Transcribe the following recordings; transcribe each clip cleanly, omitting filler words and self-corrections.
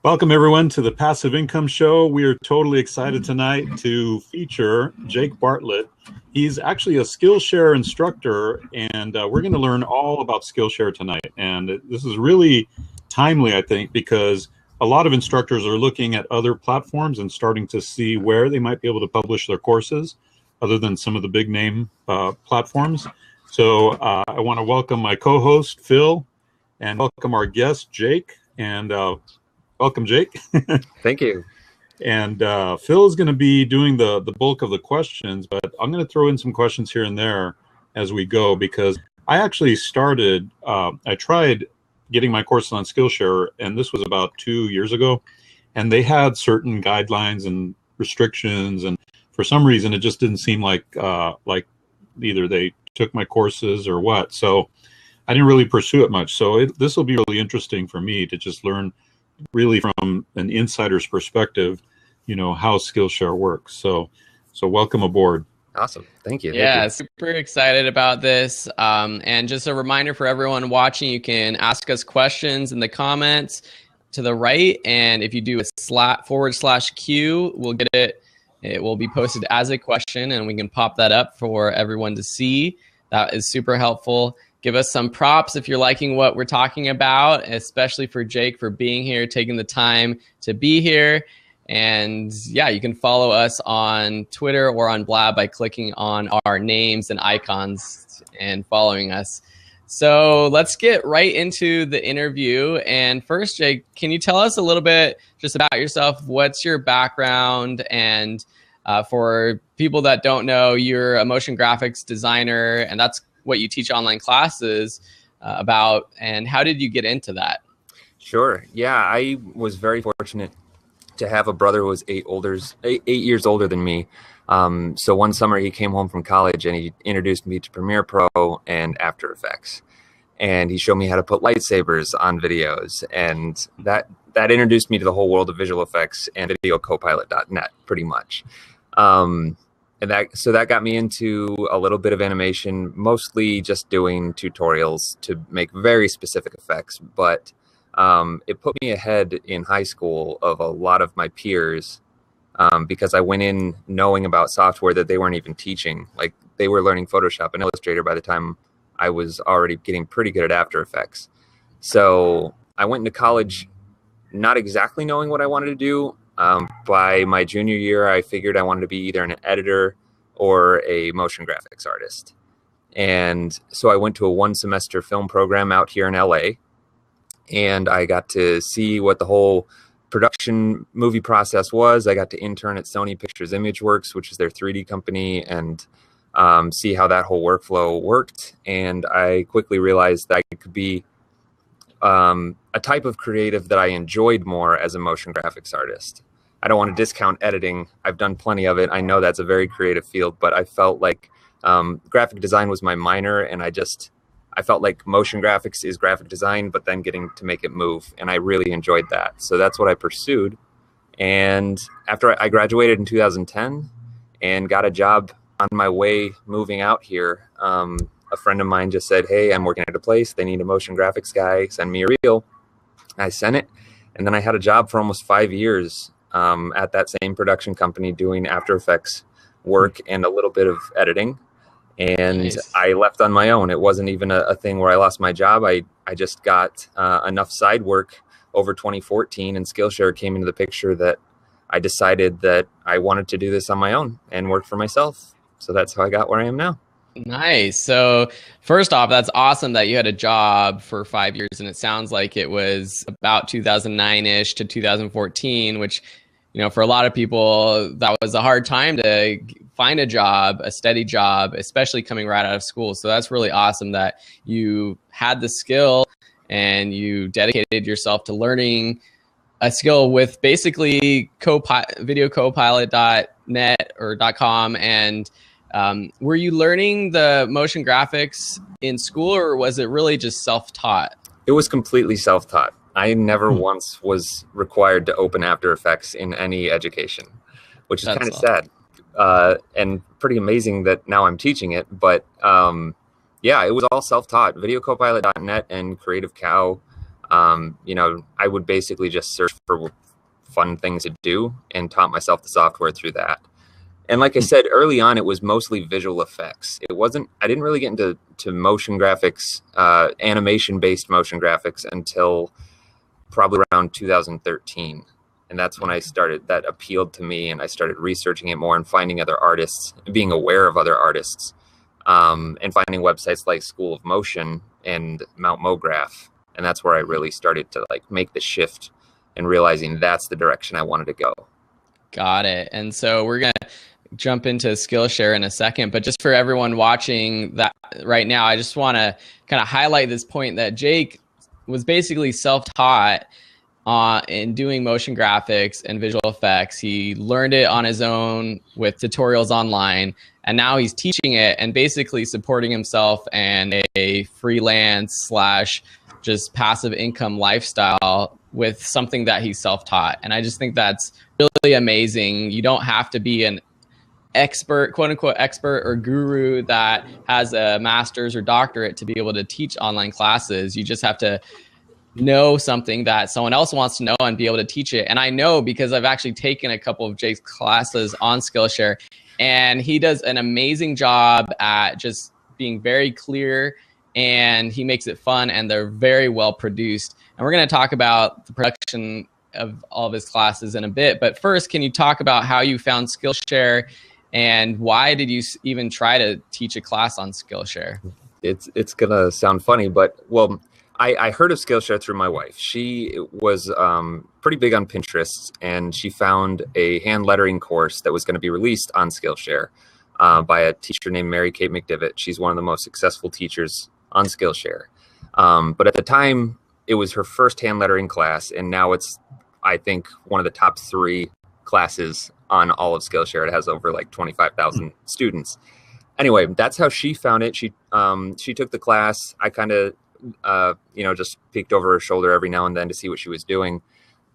Welcome, everyone, to the Passive Income Show. We are totally excited tonight to feature Jake Bartlett. He's actually a Skillshare instructor, and we're going to learn all about Skillshare tonight. And this is really timely, I think, because a lot of instructors are looking at other platforms and starting to see where they might be able to publish their courses other than some of the big name platforms. So I want to welcome my co-host, Phil, and welcome our guest, Jake. And welcome, Jake. Thank you. And Phil is going to be doing the bulk of the questions, but I'm going to throw in some questions here and there as we go, because I actually started, I tried getting my courses on Skillshare, and this was about 2 years ago, and they had certain guidelines and restrictions, and for some reason it just didn't seem like either they took my courses or what, so I didn't really pursue it much. So this will be really interesting for me to just learn really from an insider's perspective, you know, how Skillshare works. So welcome aboard. Awesome. Thank you. Yeah, Thank you. super excited about this. And just a reminder for everyone watching, you can ask us questions in the comments to the right. And if you do a /Q, we'll get it. It will be posted as a question, and we can pop that up for everyone to see. That is super helpful. Give us some props if you're liking what we're talking about, especially for Jake for being here, taking the time to be here. And yeah, you can follow us on Twitter or on Blab by clicking on our names and icons and following us. So let's get right into the interview. And first, Jake, can you tell us a little bit just about yourself? What's your background? And for people that don't know, you're a motion graphics designer, and that's what you teach online classes about. And how did you get into that? Sure. Yeah, I was very fortunate to have a brother who was 8 years older than me. So one summer he came home from college and he introduced me to Premiere Pro and After Effects. And he showed me how to put lightsabers on videos. And that introduced me to the whole world of visual effects and videocopilot.net pretty much. And that got me into a little bit of animation, mostly just doing tutorials to make very specific effects. But it put me ahead in high school of a lot of my peers because I went in knowing about software that they weren't even teaching. Like, they were learning Photoshop and Illustrator by the time I was already getting pretty good at After Effects. So I went into college not exactly knowing what I wanted to do. By my junior year, I figured I wanted to be either an editor or a motion graphics artist. And so I went to a 1-semester film program out here in LA, and I got to see what the whole production movie process was. I got to intern at Sony Pictures Imageworks, which is their 3D company, and see how that whole workflow worked. And I quickly realized that I could be a type of creative that I enjoyed more as a motion graphics artist. I don't want to discount editing. I've done plenty of it. I know that's a very creative field, but I felt like graphic design was my minor, and I felt like motion graphics is graphic design, but then getting to make it move. And I really enjoyed that. So that's what I pursued. And after I graduated in 2010 and got a job on my way moving out here, a friend of mine just said, "Hey, I'm working at a place. They need a motion graphics guy. Send me a reel." I sent it. And then I had a job for almost 5 years at that same production company doing After Effects work and a little bit of editing. And nice. I left on my own. It wasn't even a thing where I lost my job. I just got enough side work over 2014, and Skillshare came into the picture that I decided that I wanted to do this on my own and work for myself. So that's how I got where I am now. Nice. So first off, that's awesome that you had a job for 5 years, and it sounds like it was about 2009-ish to 2014, which, you know, for a lot of people, that was a hard time to find a job, a steady job, especially coming right out of school. So that's really awesome that you had the skill and you dedicated yourself to learning a skill with basically videocopilot.net or .com. And were you learning the motion graphics in school, or was it really just self-taught? It was completely self-taught. I never once was required to open After Effects in any education, which is kind of sad and pretty amazing that now I'm teaching it. But yeah, it was all self-taught. Videocopilot.net and Creative Cow I would basically just search for fun things to do and taught myself the software through that. And like I said, early on, it was mostly visual effects. I didn't really get into motion graphics, animation-based motion graphics until probably around 2013. And that's when that appealed to me, and I started researching it more and finding other artists, being aware of other artists, and finding websites like School of Motion and Mount MoGraph. And that's where I really started to make the shift and realizing that's the direction I wanted to go. Got it. And so we're going to jump into Skillshare in a second, but just for everyone watching that right now, I just want to kind of highlight this point that Jake was basically self-taught in doing motion graphics and visual effects. He learned it on his own with tutorials online, and now he's teaching it and basically supporting himself and a freelance / just passive income lifestyle with something that he's self-taught. And I just think that's really amazing. You don't have to be an expert, quote unquote expert or guru that has a master's or doctorate to be able to teach online classes. You just have to know something that someone else wants to know and be able to teach it. And I know because I've actually taken a couple of Jake's classes on Skillshare, and he does an amazing job at just being very clear, and he makes it fun, and they're very well produced. And we're going to talk about the production of all of his classes in a bit. But first, can you talk about how you found Skillshare, and why did you even try to teach a class on Skillshare? It's going to sound funny, but I heard of Skillshare through my wife. She was pretty big on Pinterest, and she found a hand lettering course that was going to be released on Skillshare by a teacher named Mary Kate McDivitt. She's one of the most successful teachers on Skillshare. But at the time, it was her first hand lettering class, and now it's, I think, one of the top 3 classes on all of Skillshare. It has over 25,000 students. Anyway, that's how she found it. She took the class. I kind of just peeked over her shoulder every now and then to see what she was doing.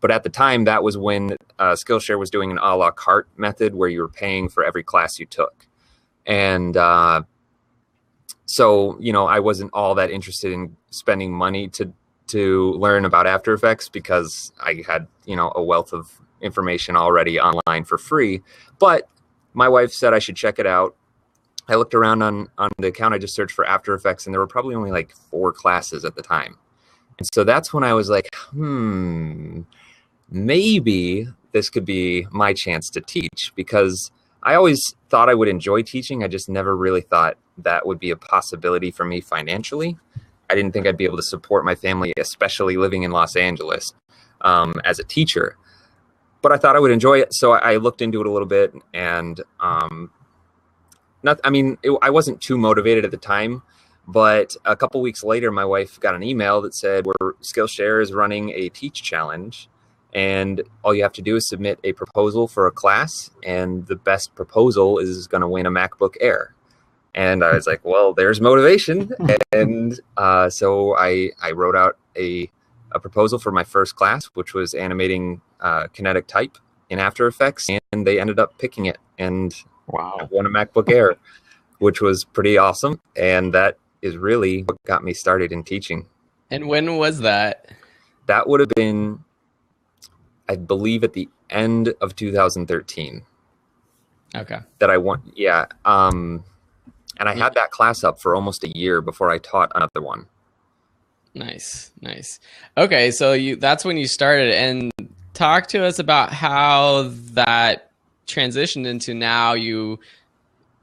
But at the time, that was when Skillshare was doing an a la carte method where you were paying for every class you took. And so, I wasn't all that interested in spending money to learn about After Effects because I had, a wealth of information already online for free. But my wife said I should check it out. I looked around on the account. I just searched for After Effects, and there were probably only 4 classes at the time. And so that's when I was like, maybe this could be my chance to teach, because I always thought I would enjoy teaching. I just never really thought that would be a possibility for me financially. I didn't think I'd be able to support my family, especially living in Los Angeles, as a teacher. But I thought I would enjoy it, so I looked into it a little bit, and I wasn't too motivated at the time, but a couple weeks later, my wife got an email that said, Skillshare is running a Teach Challenge, and all you have to do is submit a proposal for a class, and the best proposal is going to win a MacBook Air. And I was like, well, there's motivation. And so I wrote out a proposal for my first class, which was animating kinetic type in After Effects, and they ended up picking it. And wow, I won a MacBook Air, which was pretty awesome. And that is really what got me started in teaching. And when was that? That would have been, I believe, at the end of 2013. Okay. That I won. Yeah. And I had that class up for almost a year before I taught another one. Nice. Okay, so that's when you started, and talk to us about how that transitioned into now you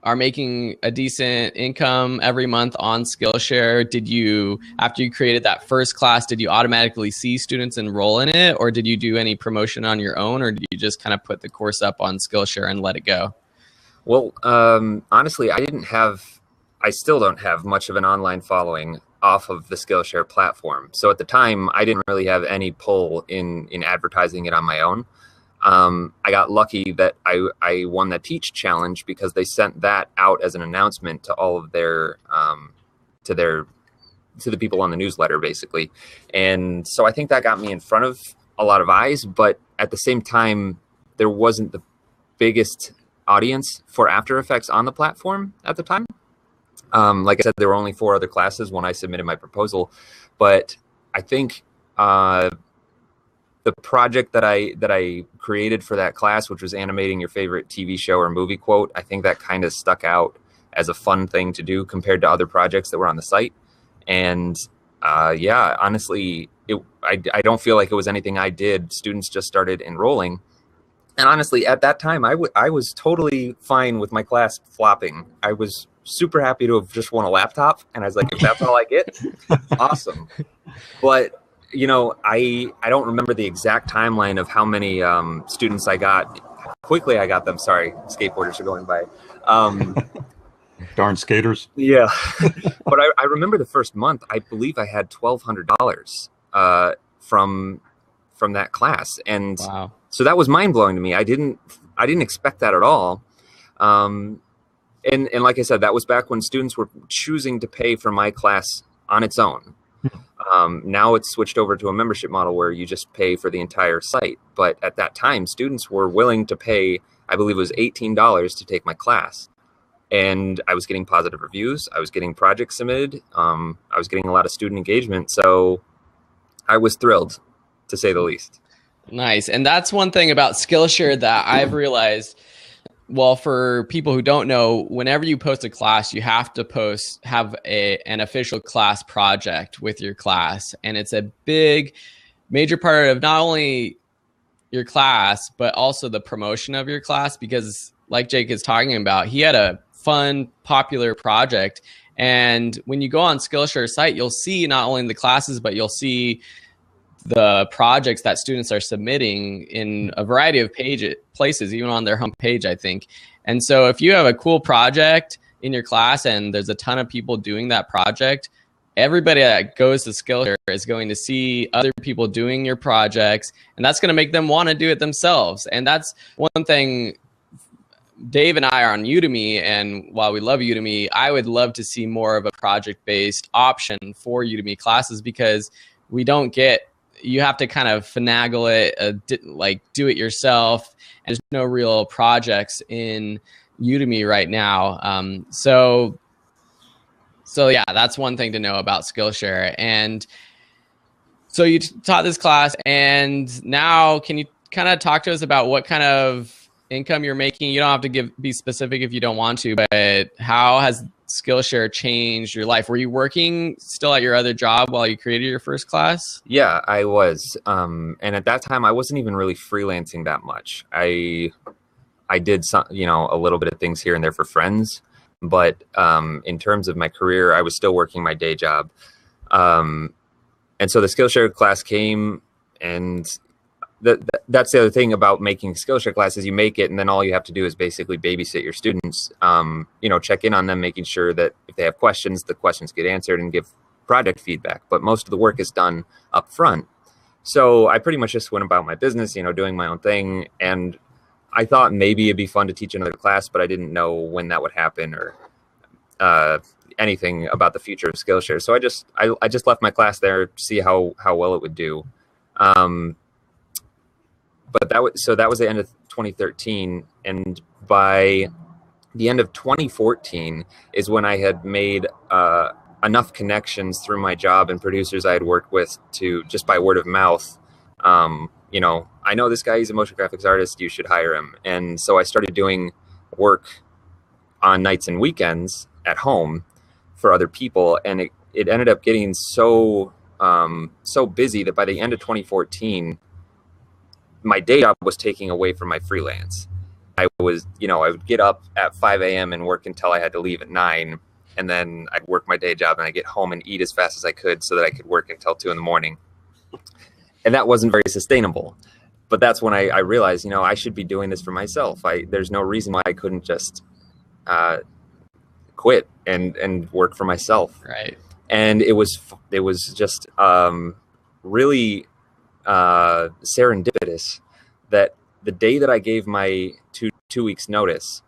are making a decent income every month on Skillshare. Did you, after you created that first class, did you automatically see students enroll in it, or did you do any promotion on your own, or did you just kind of put the course up on Skillshare and let it go? Well, honestly, I still don't have much of an online following off of the Skillshare platform. So at the time, I didn't really have any pull in advertising it on my own. I got lucky that I won the Teach Challenge because they sent that out as an announcement to all of their, to the people on the newsletter, basically. And so I think that got me in front of a lot of eyes, but at the same time, there wasn't the biggest audience for After Effects on the platform at the time. Like I said, there were only 4 other classes when I submitted my proposal, but I think the project that I created for that class, which was animating your favorite TV show or movie quote, I think that kind of stuck out as a fun thing to do compared to other projects that were on the site. And yeah, honestly, I don't feel like it was anything I did. Students just started enrolling. And honestly, at that time, I was totally fine with my class flopping. I was super happy to have just won a laptop. And I was like, if that's all I get, awesome. But you know, I don't remember the exact timeline of how many students I got. How quickly I got them. Sorry, skateboarders are going by. Darn skaters. Yeah, but I remember the first month. I believe I had $1,200 from that class, and Wow. so that was mind blowing to me. I didn't expect that at all. And like I said, that was back when students were choosing to pay for my class on its own. Now it's switched over to a membership model where you just pay for the entire site. But at that time, students were willing to pay, I believe it was $18 to take my class. And I was getting positive reviews. I was getting projects submitted. I was getting a lot of student engagement. So I was thrilled, to say the least. Nice. And that's one thing about Skillshare that I've realized. Well, for people who don't know, whenever you post a class, you have to have an official class project with your class. And it's a big, major part of not only your class, but also the promotion of your class. Because like Jake is talking about, he had a fun, popular project. And when you go on Skillshare site, you'll see not only the classes, but you'll see the projects that students are submitting in a variety of places, even on their homepage, I think. And so if you have a cool project in your class and there's a ton of people doing that project, everybody that goes to Skillshare is going to see other people doing your projects, and that's going to make them want to do it themselves. And that's one thing. Dave and I are on Udemy, and while we love Udemy, I would love to see more of a project-based option for Udemy classes, because we don't get, you have to kind of finagle it, like do it yourself. And there's no real projects in Udemy right now. So yeah, that's one thing to know about Skillshare. And so you taught this class, and now can you kind of talk to us about what kind of income you're making? You don't have to be specific if you don't want to, but how has Skillshare changed your life? Were you working still at your other job while you created your first class? Yeah, I was. And at that time, I wasn't even really freelancing that much. I did some, a little bit of things here and there for friends, but in terms of my career, I was still working my day job. And so the Skillshare class came, and that's the other thing about making Skillshare classes. You make it, and then all you have to do is basically babysit your students, check in on them, making sure that if they have questions, the questions get answered, and give project feedback. But most of the work is done up front. So I pretty much just went about my business, doing my own thing. And I thought maybe it'd be fun to teach another class, but I didn't know when that would happen or anything about the future of Skillshare. So I just left my class there to see how well it would do. But that was the end of 2013, and by the end of 2014 is when I had made enough connections through my job and producers I had worked with to, just by word of mouth, I know this guy, he's a motion graphics artist, you should hire him. And so I started doing work on nights and weekends at home for other people, and it ended up getting so busy that by the end of 2014, my day job was taking away from my freelance. I would get up at 5 a.m. and work until I had to leave at 9. And then I'd work my day job, and I'd get home and eat as fast as I could so that I could work until 2 a.m. And that wasn't very sustainable. But that's when I realized, I should be doing this for myself. There's no reason why I couldn't just quit and work for myself. Right. And it was just really serendipitous that the day that I gave my two weeks notice,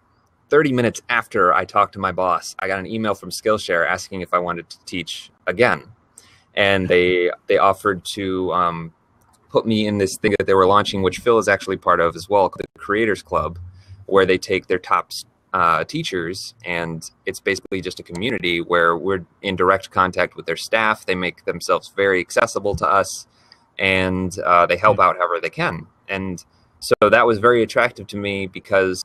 30 minutes after I talked to my boss, I got an email from Skillshare asking if I wanted to teach again. And they offered to put me in this thing that they were launching, which Phil is actually part of as well, the Creators Club, where they take their top teachers, and it's basically just a community where we're in direct contact with their staff. They make themselves very accessible to us. and they help out however they can. And so that was very attractive to me because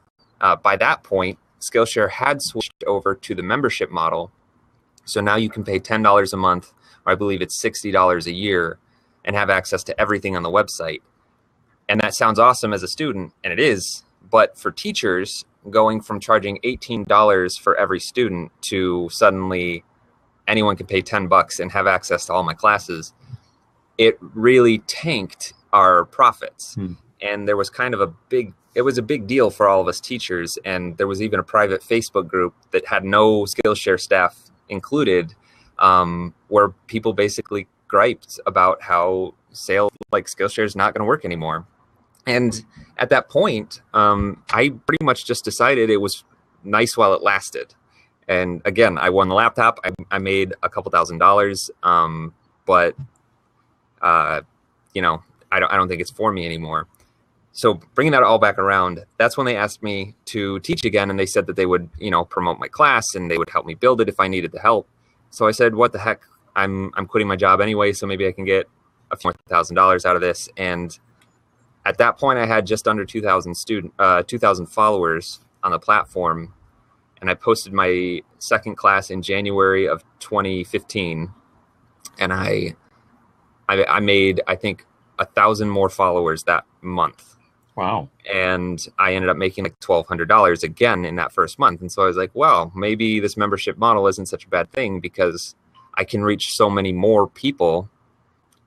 by that point, Skillshare had switched over to the membership model. So now you can pay $10 a month, or I believe it's $60 a year, and have access to everything on the website. And that sounds awesome as a student, and it is. But for teachers, going from charging $18 for every student to suddenly anyone can pay $10 and have access to all my classes, it really tanked our profits. And there was kind of it was a big deal for all of us teachers. And there was even a private Facebook group that had no Skillshare staff included, where people basically griped about how sales like Skillshare is not going to work anymore. And at that point, I pretty much just decided it was nice while it lasted. And again, I won the laptop. I made a couple $1,000s, but you know, I don't think it's for me anymore. So bringing that all back around, that's when they asked me to teach again, and they said that they would, you know, promote my class and they would help me build it if I needed the help. So I said, what the heck? I'm quitting my job anyway, so maybe I can get a few more $1,000s out of this. And at that point, I had just under 2,000 followers on the platform, and I posted my second class in January of 2015, and I made, I think, 1,000 more followers that month. Wow. And I ended up making like $1,200 again in that first month. And so I was like, well, maybe this membership model isn't such a bad thing because I can reach so many more people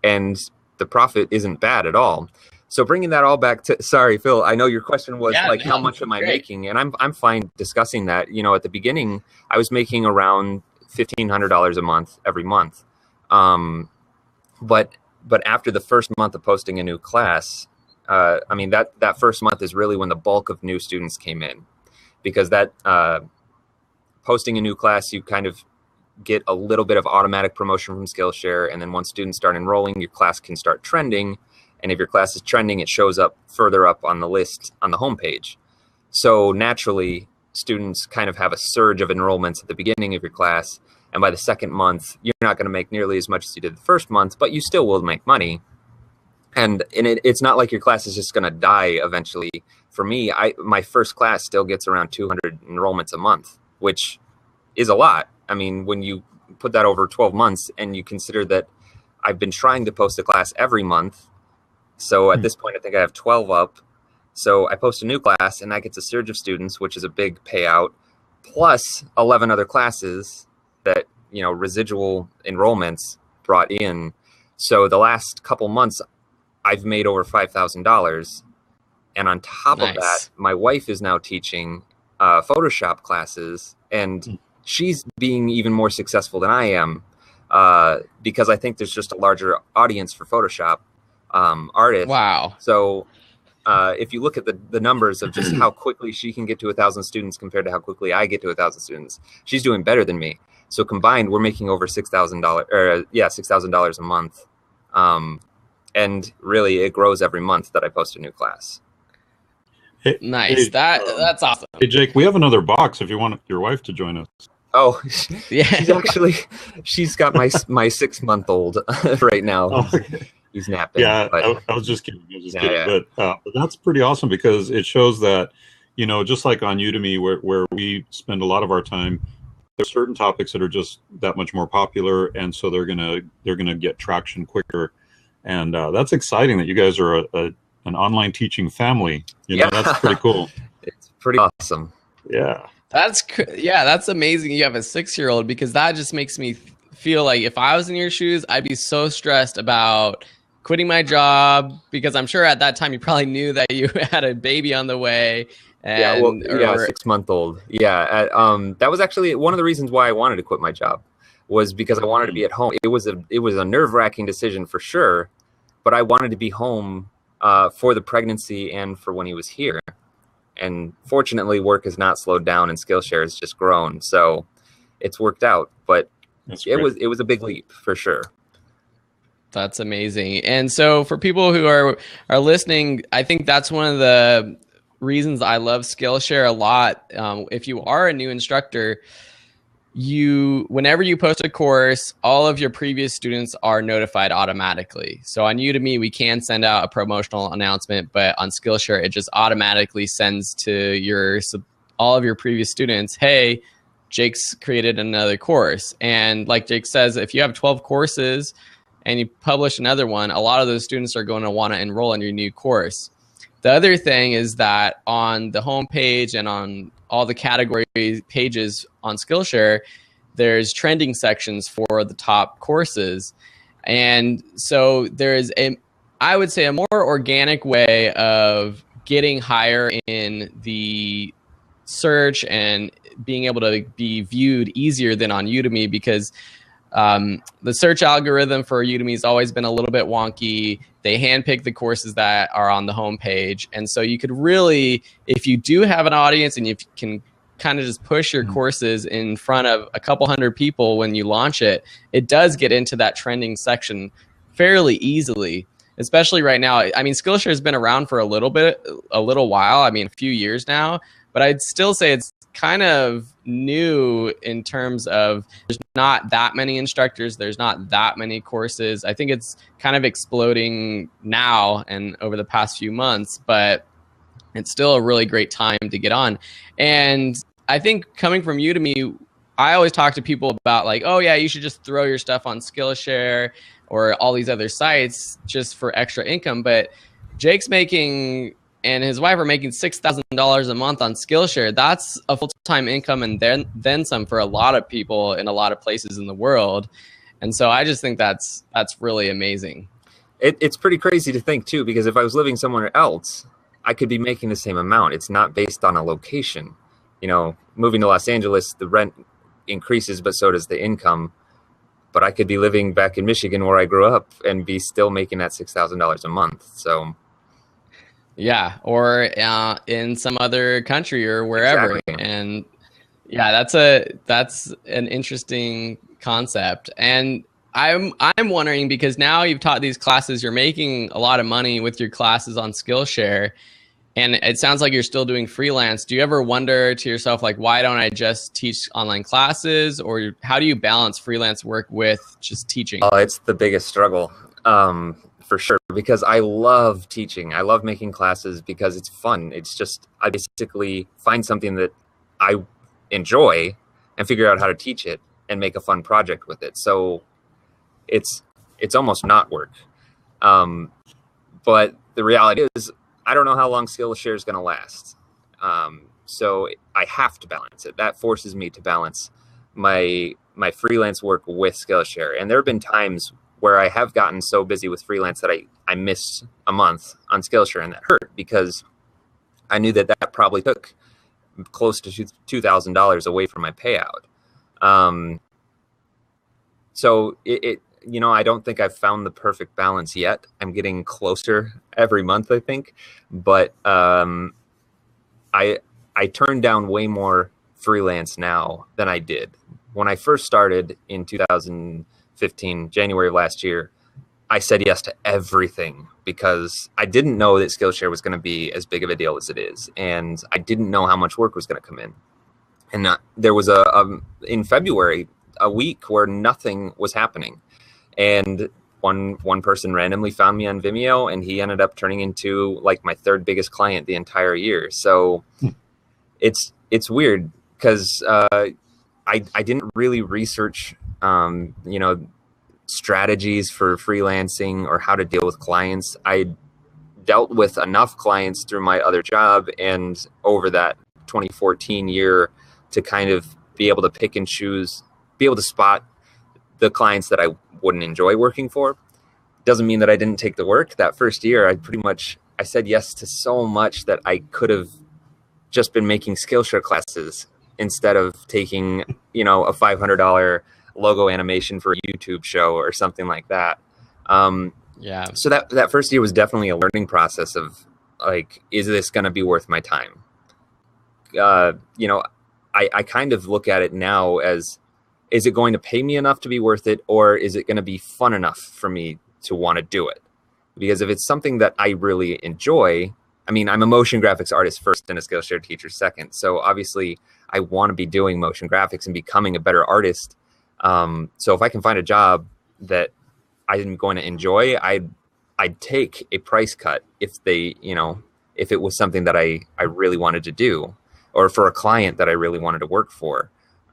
and the profit isn't bad at all. So bringing that all back to, sorry, Phil, I know your question was how much am I making? And I'm fine discussing that. You know, at the beginning, I was making around $1,500 a month every month. But after the first month of posting a new class, I mean, that first month is really when the bulk of new students came in, because that posting a new class, you kind of get a little bit of automatic promotion from Skillshare. And then once students start enrolling, your class can start trending. And if your class is trending, it shows up further up on the list on the homepage. So naturally, students kind of have a surge of enrollments at the beginning of your class. And by the second month, you're not going to make nearly as much as you did the first month, but you still will make money. And it's not like your class is just going to die eventually. For me, my first class still gets around 200 enrollments a month, which is a lot. I mean, when you put that over 12 months and you consider that I've been trying to post a class every month. So at this point, I think I have 12 up. So I post a new class and that gets a surge of students, which is a big payout, plus 11 other classes that, you know, residual enrollments brought in. So the last couple months, I've made over $5,000. And on top of that, my wife is now teaching Photoshop classes, and she's being even more successful than I am because I think there's just a larger audience for Photoshop artists. Wow. So if you look at the numbers of just how quickly she can get to 1,000 students compared to how quickly I get to 1,000 students, she's doing better than me. So combined, we're making over $6,000 a month. And really, it grows every month that I post a new class. Hey, nice. That's awesome. Hey, Jake, we have another box if you want your wife to join us. Oh, yeah. She's got my 6-month-old right now. Oh, okay. He's napping. Yeah, but I was just kidding. But that's pretty awesome because it shows that, you know, just like on Udemy where we spend a lot of our time, there's certain topics that are just that much more popular, and so they're gonna get traction quicker. And that's exciting that you guys are an online teaching family. You know, that's pretty cool. It's pretty awesome. Yeah. That's amazing. You have a 6-year-old, because that just makes me feel like if I was in your shoes, I'd be so stressed about quitting my job, because I'm sure at that time you probably knew that you had a baby on the way. And, 6-month-old. Yeah. That was actually one of the reasons why I wanted to quit my job, was because I wanted to be at home. It was a nerve-wracking decision for sure, but I wanted to be home for the pregnancy and for when he was here. And fortunately, work has not slowed down and Skillshare has just grown. So it's worked out, but it was a big leap for sure. That's amazing. And so for people who are listening, I think that's one of the reasons I love Skillshare a lot. If you are a new instructor, whenever you post a course, all of your previous students are notified automatically. So on Udemy, we can send out a promotional announcement, but on Skillshare, it just automatically sends to all of your previous students, hey, Jake's created another course. And like Jake says, if you have 12 courses and you publish another one, a lot of those students are going to want to enroll in your new course. The other thing is that on the homepage and on all the category pages on Skillshare, there's trending sections for the top courses. And so there is I would say, a more organic way of getting higher in the search and being able to be viewed easier than on Udemy, because the search algorithm for Udemy has always been a little bit wonky. They handpick the courses that are on the homepage. And so you could really, if you do have an audience and you can kind of just push your courses in front of a couple hundred people when you launch it, it does get into that trending section fairly easily, especially right now. I mean, Skillshare has been around for a little while. I mean, a few years now, but I'd still say it's kind of new in terms of there's not that many instructors, there's not that many courses. I think it's kind of exploding now and over the past few months, but it's still a really great time to get on. And I think coming from Udemy, I always talk to people about like, oh yeah, you should just throw your stuff on Skillshare or all these other sites just for extra income. But Jake's making, and his wife are making $6,000 a month on Skillshare. That's a full-time income and then some for a lot of people in a lot of places in the world. And so I just think that's really amazing. It's pretty crazy to think too, because if I was living somewhere else, I could be making the same amount. It's not based on a location. You know, moving to Los Angeles, the rent increases, but so does the income. But I could be living back in Michigan where I grew up and be still making that $6,000 a month. So yeah, or in some other country or wherever. Exactly. And yeah, that's an interesting concept. And I'm wondering, because now you've taught these classes, you're making a lot of money with your classes on Skillshare, and it sounds like you're still doing freelance. Do you ever wonder to yourself, like, why don't I just teach online classes? Or how do you balance freelance work with just teaching? Oh, it's the biggest struggle, for sure, because I love teaching. I love making classes because it's fun. It's just, I basically find something that I enjoy and figure out how to teach it and make a fun project with it. So it's almost not work. But the reality is, I don't know how long Skillshare is going to last. So I have to balance it. That forces me to balance my freelance work with Skillshare. And there have been times where I have gotten so busy with freelance that I missed a month on Skillshare, and that hurt because I knew that probably took close to $2,000 away from my payout. So it you know, I don't think I've found the perfect balance yet. I'm getting closer every month, I think. But I turn down way more freelance now than I did. When I first started in 2015, January of last year, I said yes to everything because I didn't know that Skillshare was going to be as big of a deal as it is. And I didn't know how much work was going to come in. And there was in February, a week where nothing was happening. And one person randomly found me on Vimeo, and he ended up turning into like my third biggest client the entire year. So it's weird because I didn't really research you know, strategies for freelancing or how to deal with clients. I dealt with enough clients through my other job and over that 2014 year to kind of be able to pick and choose, be able to spot the clients that I wouldn't enjoy working for. Doesn't mean that I didn't take the work. That first year, I said yes to so much that I could have just been making Skillshare classes instead of taking, you know, a $500 logo animation for a YouTube show or something like that. Yeah. So that first year was definitely a learning process of like, is this going to be worth my time? You know, I kind of look at it now as, is it going to pay me enough to be worth it? Or is it going to be fun enough for me to want to do it? Because if it's something that I really enjoy, I mean, I'm a motion graphics artist first and a Skillshare teacher second. So obviously I want to be doing motion graphics and becoming a better artist. So if I can find a job that I'm going to enjoy, I'd take a price cut if they, if it was something that I really wanted to do, or for a client that I really wanted to work for.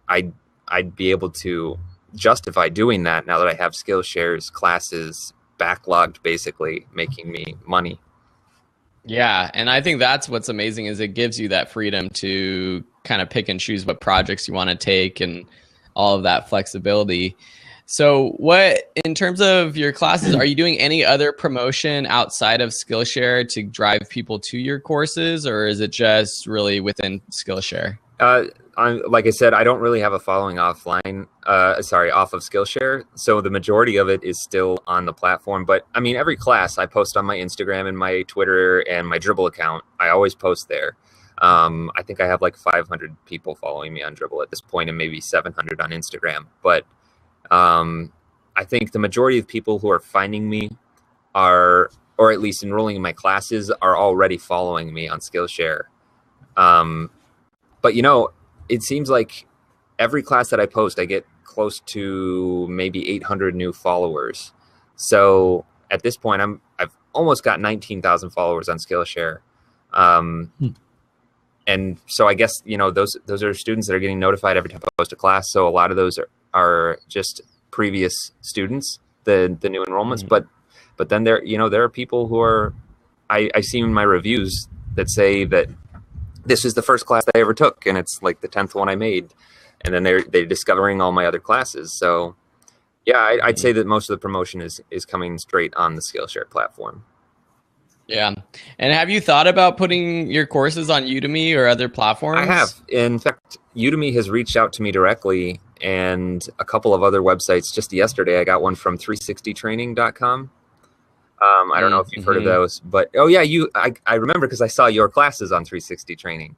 I'd be able to justify doing that now that I have Skillshare's classes backlogged, basically making me money. Yeah, and I think that's what's amazing is it gives you that freedom to kind of pick and choose what projects you want to take and all of that flexibility. So what, in terms of your classes, are you doing any other promotion outside of Skillshare to drive people to your courses, or is it just really within Skillshare? Like I said, I don't really have a following offline, off of Skillshare. So the majority of it is still on the platform. But I mean, every class I post on my Instagram and my Twitter and my Dribbble account. I always post there. I think I have like 500 people following me on Dribbble at this point, and maybe 700 on Instagram. But I think the majority of people who are finding me are, or at least enrolling in my classes, are already following me on Skillshare. But it seems like every class that I post, I get close to maybe 800 new followers. So at this point, I've almost got 19,000 followers on Skillshare. And so I guess, those are students that are getting notified every time I post a class. So a lot of those are just previous students, the new enrollments. But then there are people who are, I see in my reviews that say that this is the first class I ever took, and it's like the 10th one I made. And then they're discovering all my other classes. So yeah, I'd say that most of the promotion is coming straight on the Skillshare platform. Yeah. And have you thought about putting your courses on Udemy or other platforms? I have. In fact, Udemy has reached out to me directly, and a couple of other websites. Just yesterday, I got one from 360training.com. I don't know if you've heard of those, but I remember because I saw your classes on 360 Training.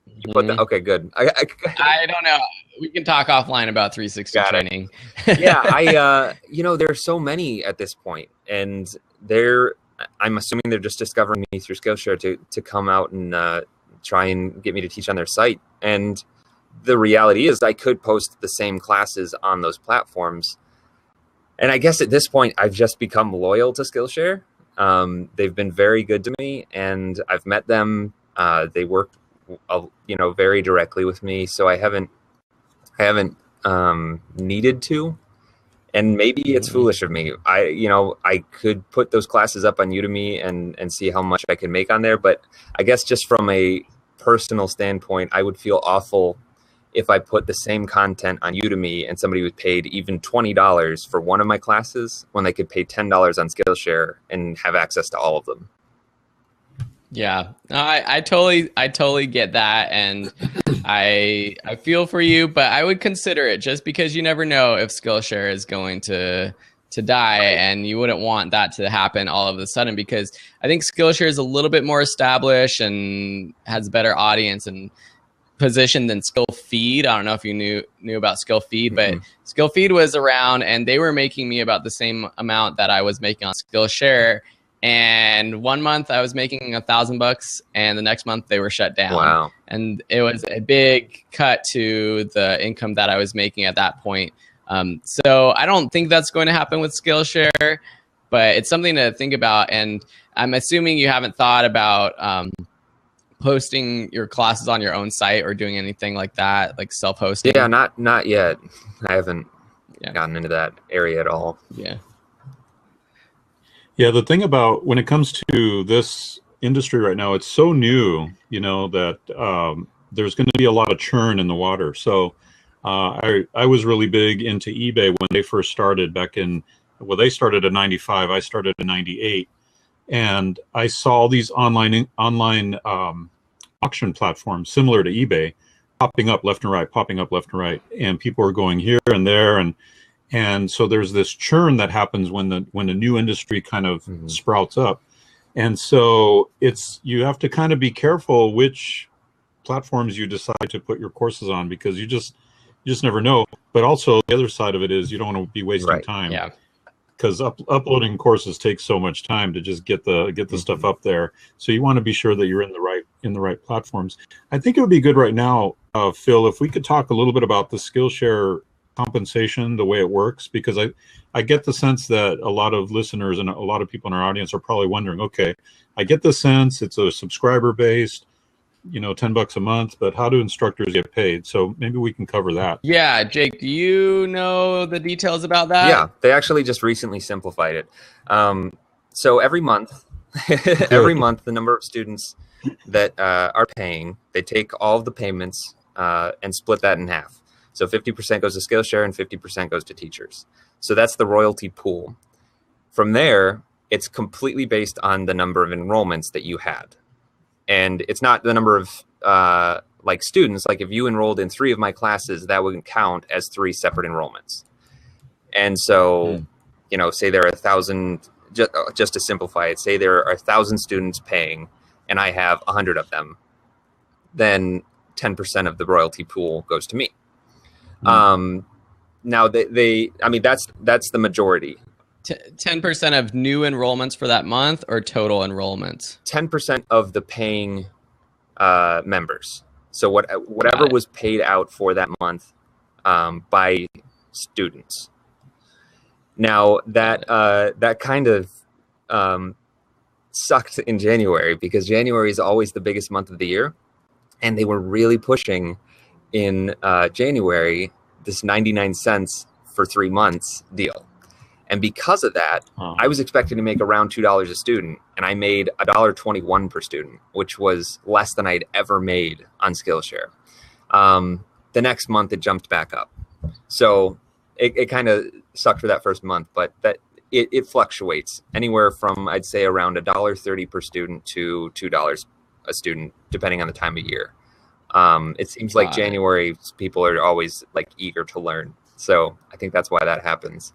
You put okay, good. I don't know. We can talk offline about 360 Got Training. Yeah, there are so many at this point, and I'm assuming they're just discovering me through Skillshare to come out and try and get me to teach on their site. And the reality is I could post the same classes on those platforms. And I guess at this point, I've just become loyal to Skillshare. They've been very good to me, and I've met them. They work, very directly with me, so I haven't needed to. And maybe it's foolish of me. I could put those classes up on Udemy and see how much I can make on there. But I guess just from a personal standpoint, I would feel awful if I put the same content on Udemy and somebody was paid even $20 for one of my classes when they could pay $10 on Skillshare and have access to all of them. Yeah, no, I totally get that, and I feel for you, but I would consider it just because you never know if Skillshare is going to die, and you wouldn't want that to happen all of a sudden, because I think Skillshare is a little bit more established and has a better audience and position than SkillFeed. I don't know if you knew about SkillFeed, but SkillFeed was around, and they were making me about the same amount that I was making on Skillshare. And one month I was making $1,000, and the next month they were shut down. Wow. And it was a big cut to the income that I was making at that point. So I don't think that's going to happen with Skillshare, but it's something to think about. And I'm assuming you haven't thought about posting your classes on your own site or doing anything like that, like self-hosting. Yeah, not yet. I haven't gotten into that area at all. Yeah. Yeah, the thing about when it comes to this industry right now, it's so new, that there's going to be a lot of churn in the water. So I was really big into eBay when they first started back in, they started in 95, I started in 98. And I saw these online auction platforms similar to eBay popping up left and right, and people are going here and there, and so there's this churn that happens when a new industry kind of sprouts up. And so you have to kind of be careful which platforms you decide to put your courses on, because you just never know. But also the other side of it is you don't want to be wasting time. Yeah. because uploading courses takes so much time to just get the stuff up there. So you want to be sure that you're in the right platforms. I think it would be good right now, Phil, if we could talk a little bit about the Skillshare compensation, the way it works, because I get the sense that a lot of listeners and a lot of people in our audience are probably wondering, okay, I get the sense it's a subscriber based, $10 a month, but how do instructors get paid? So maybe we can cover that. Yeah, Jake, do you know the details about that? Yeah, they actually just recently simplified it. So every month, the number of students that are paying, they take all of the payments and split that in half. So 50% goes to Skillshare and 50% goes to teachers. So that's the royalty pool. From there, it's completely based on the number of enrollments that you had. And it's not the number of like students. Like if you enrolled in 3 of my classes, that would count as 3 separate enrollments. And so, say there are 1,000, just to simplify it, say there are 1,000 students paying and I have 100 of them, then 10% of the royalty pool goes to me. Now that's the majority. 10% of new enrollments for that month or total enrollments? 10% of the paying members. So whatever was paid out for that month by students. Now that kind of sucked in January, because January is always the biggest month of the year, and they were really pushing in January this 99 cents for 3 months deal. And because of that, I was expecting to make around $2 a student, and I made $1.21 per student, which was less than I'd ever made on Skillshare. The next month, it jumped back up. So it kind of sucked for that first month, but it fluctuates anywhere from, I'd say, around $1.30 per student to $2 a student, depending on the time of year. It seems like January people are always like eager to learn. So I think that's why that happens.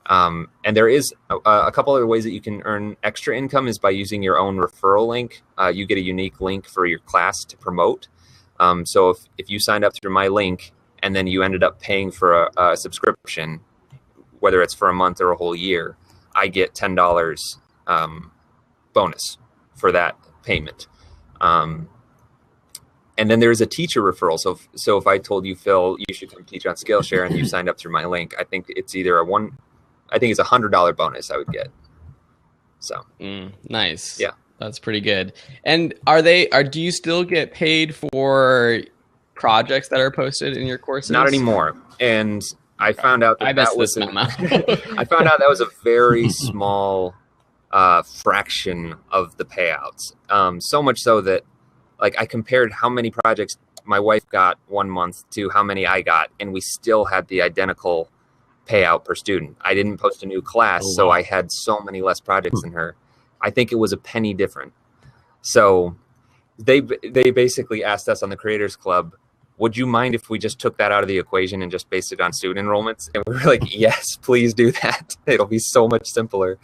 And there is a couple other ways that you can earn extra income is by using your own referral link. You get a unique link for your class to promote. So if you signed up through my link and then you ended up paying for a subscription, whether it's for a month or a whole year, I get $10 bonus for that payment. And then there's a teacher referral. So if I told you, Phil, you should come teach on Skillshare, and you signed up through my link, I think it's either it's a $100 bonus I would get. So nice. Yeah, that's pretty good. And do you still get paid for projects that are posted in your courses? Not anymore. And I found out I found out that was a very small fraction of the payouts. So much so that, like, I compared how many projects my wife got one month to how many I got, and we still had the identical payout per student. I didn't post a new class, so I had so many less projects than her. I think it was a penny different. So they basically asked us on the Creators Club, would you mind if we just took that out of the equation and just based it on student enrollments? And we were like, yes, please do that. It'll be so much simpler.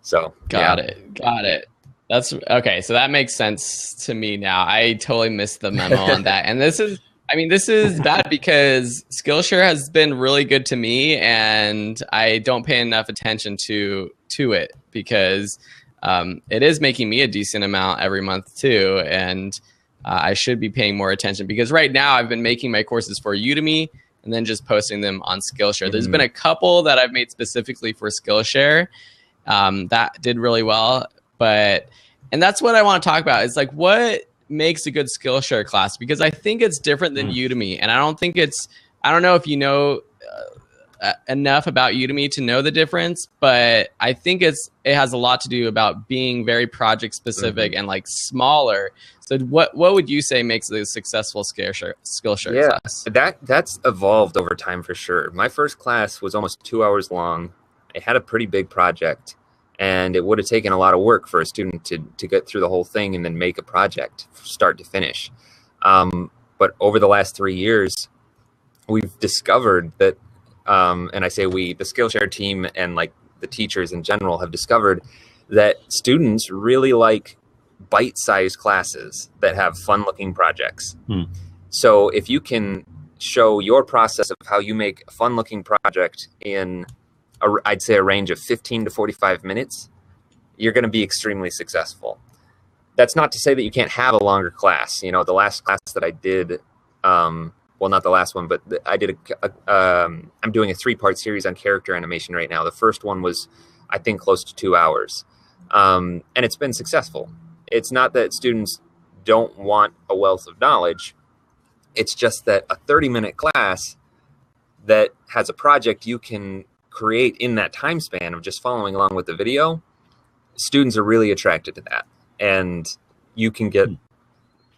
So Got it. That's okay. So that makes sense to me now. I totally missed the memo on that. And this is bad because Skillshare has been really good to me, and I don't pay enough attention to it because it is making me a decent amount every month too. And I should be paying more attention because right now I've been making my courses for Udemy and then just posting them on Skillshare. There's been a couple that I've made specifically for Skillshare that did really well. And that's what I want to talk about. It's like, what makes a good Skillshare class? Because I think it's different than Udemy. And I don't know if you know enough about Udemy to know the difference, but I think it has a lot to do about being very project specific and like smaller. So what would you say makes a successful Skillshare class? That's evolved over time for sure. My first class was almost 2 hours long. It had a pretty big project. And it would have taken a lot of work for a student to get through the whole thing and then make a project start to finish. But over the last 3 years, we've discovered that, and I say we, the Skillshare team and like the teachers in general have discovered that students really like bite-sized classes that have fun-looking projects. So if you can show your process of how you make a fun-looking project in I'd say a range of 15 to 45 minutes, you're going to be extremely successful. That's not to say that you can't have a longer class. The last class that I did, well, not the last one, but I did I'm doing a 3-part series on character animation right now. The first one was, I think, close to 2 hours. And it's been successful. It's not that students don't want a wealth of knowledge. It's just that a 30-minute class that has a project you can create in that time span of just following along with the video, students are really attracted to that. And you can get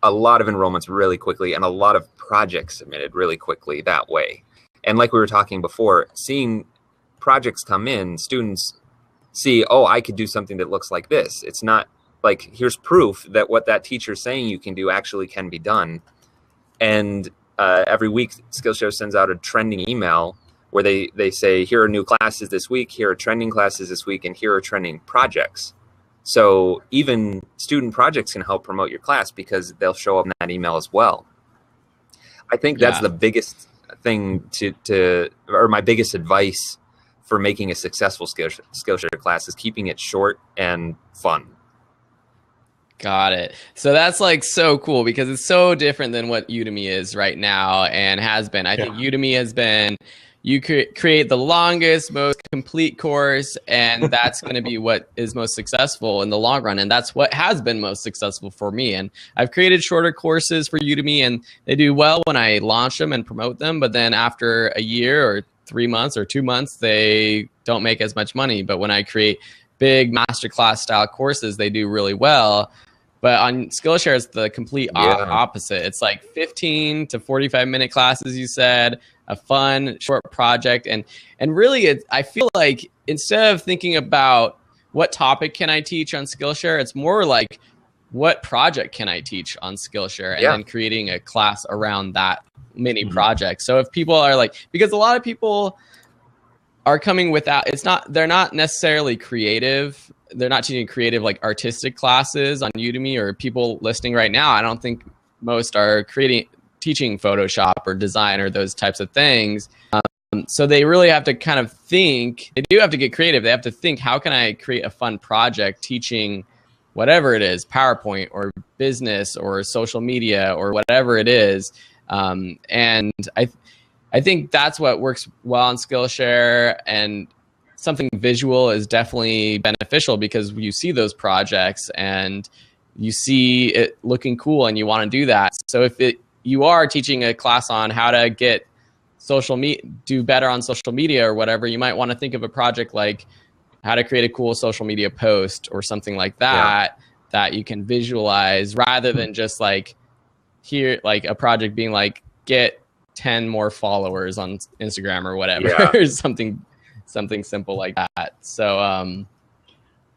a lot of enrollments really quickly and a lot of projects submitted really quickly that way. And like we were talking before, seeing projects come in, students see, oh, I could do something that looks like this. It's not like, here's proof that what that teacher's saying you can do actually can be done. And every week, Skillshare sends out a trending email where they say, here are new classes this week, here are trending classes this week, and here are trending projects. So even student projects can help promote your class because they'll show up in that email as well. I think that's the biggest thing or my biggest advice for making a successful Skillshare class is keeping it short and fun. Got it. So that's like so cool because it's so different than what Udemy is right now and has been. I think Udemy has been, you create the longest, most complete course, and that's going to be what is most successful in the long run. And that's what has been most successful for me. And I've created shorter courses for Udemy, and they do well when I launch them and promote them. But then after a year or 3 months or 2 months, they don't make as much money. But when I create big masterclass style courses, they do really well. But on Skillshare, it's the complete opposite. It's like 15 to 45-minute classes, you said, a fun, short project. And really, I feel like instead of thinking about what topic can I teach on Skillshare, it's more like what project can I teach on Skillshare, and then creating a class around that mini project. So if people are like, because a lot of people are coming without, they're not necessarily creative. They're not teaching creative, like artistic classes on Udemy, or people listening right now, I don't think most are teaching Photoshop or design or those types of things. So they really have to kind of think, they do have to get creative. They have to think, how can I create a fun project teaching whatever it is, PowerPoint or business or social media or whatever it is. And I think that's what works well on Skillshare, and something visual is definitely beneficial because you see those projects and you see it looking cool and you want to do that. So if you are teaching a class on how to get do better on social media or whatever, you might want to think of a project like how to create a cool social media post or something like that, that you can visualize, rather than just like like a project being like, get 10 more followers on Instagram or whatever, or something simple like that. So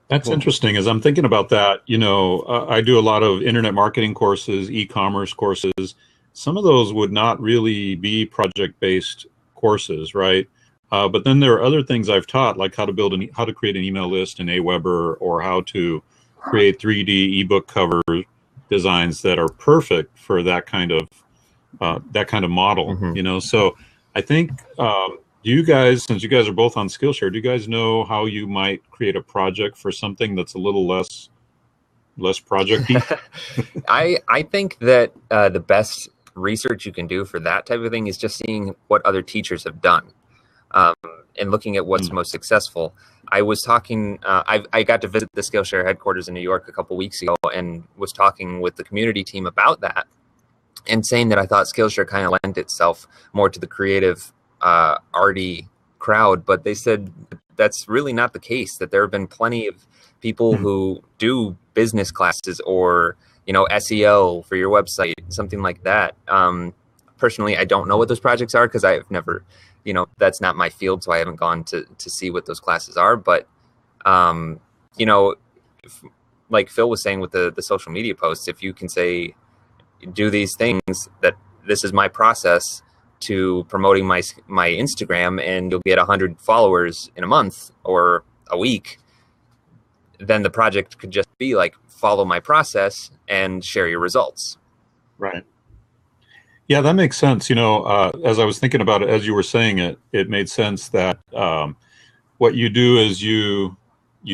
that's interesting. As I'm thinking about that, I do a lot of internet marketing courses, e-commerce courses. Some of those would not really be project-based courses, right? But then there are other things I've taught, like how to create an email list in Aweber, or how to create 3D ebook cover designs that are perfect for that kind of model. So I think you guys, since you guys are both on Skillshare, do you guys know how you might create a project for something that's a little less project-y? I think that the best research you can do for that type of thing is just seeing what other teachers have done, and looking at what's most successful. I was talking, I got to visit the Skillshare headquarters in New York a couple weeks ago, and was talking with the community team about that, and saying that I thought Skillshare kind of lent itself more to the creative, arty crowd. But they said that's really not the case, that there have been plenty of people who do business classes or, SEO for your website, something like that. Personally, I don't know what those projects are because I have never, that's not my field, so I haven't gone to see what those classes are. But, like Phil was saying with the social media posts, if you can say, do these things, that this is my process to promoting my Instagram, and you'll get 100 followers in a month or a week, then the project could just be like, follow my process and share your results. Right. Yeah, that makes sense. As I was thinking about it, as you were saying it, it made sense that what you do is you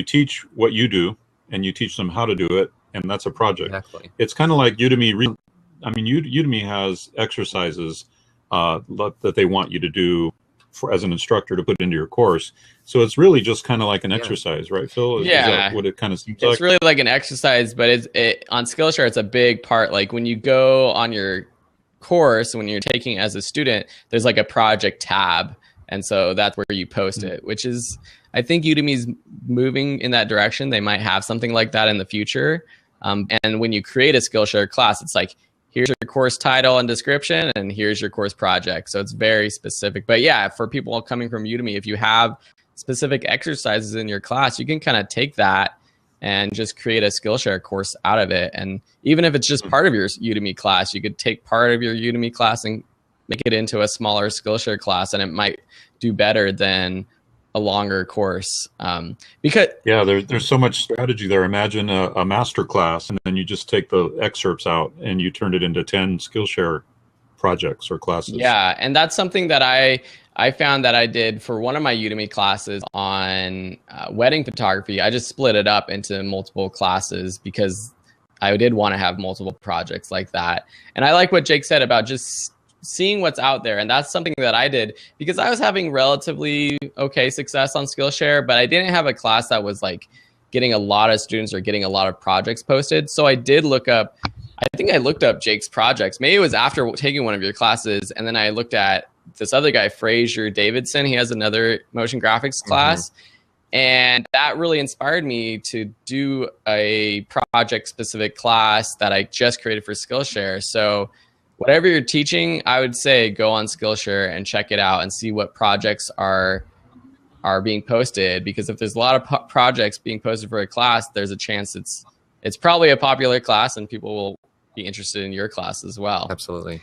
teach what you do, and you teach them how to do it, and that's a project. Exactly. It's kind of like Udemy. I mean, Udemy has exercises that they want you to do as an instructor to put into your course. So it's really just kind of like an exercise, right, Phil? Is that what it kind of seems like? It's really like an exercise, but on Skillshare, it's a big part. Like when you go on your course, when you're taking it as a student, there's like a project tab. And so that's where you post it, which is, I think Udemy's moving in that direction. They might have something like that in the future. And when you create a Skillshare class, it's like, here's your course title and description, and here's your course project. So it's very specific. But yeah, for people coming from Udemy, if you have specific exercises in your class, you can kind of take that and just create a Skillshare course out of it. And even if it's just part of your Udemy class, you could take part of your Udemy class and make it into a smaller Skillshare class, and it might do better than a longer course. Because there's so much strategy there. Imagine a master class, and then you just take the excerpts out and you turned it into 10 Skillshare projects or classes. Yeah, and that's something that I found that I did for one of my Udemy classes on wedding photography. I just split it up into multiple classes because I did want to have multiple projects like that. And I like what Jake said about just seeing what's out there. And that's something that I did because I was having relatively okay success on Skillshare, but I didn't have a class that was like getting a lot of students or getting a lot of projects posted. So I did look up, I think I looked up Jake's projects. Maybe it was after taking one of your classes. And then I looked at this other guy, Fraser Davidson. He has another motion graphics class. And that really inspired me to do a project specific class that I just created for Skillshare. So whatever you're teaching, I would say go on Skillshare and check it out and see what projects are being posted. Because if there's a lot of projects being posted for a class, there's a chance it's probably a popular class and people will be interested in your class as well. Absolutely.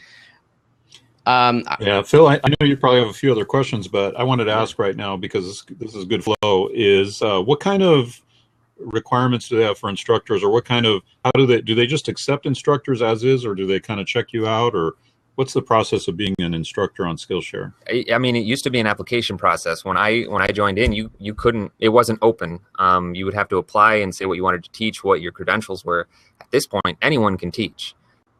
Yeah, Phil, I know you probably have a few other questions, but I wanted to ask right now, because this is good flow, is what kind of requirements do they have for instructors, or what kind of, do they just accept instructors as is, or do they kind of check you out, or what's the process of being an instructor on Skillshare? I mean, it used to be an application process. When I joined in, you couldn't, it wasn't open. You would have to apply and say what you wanted to teach, what your credentials were. At this point, anyone can teach.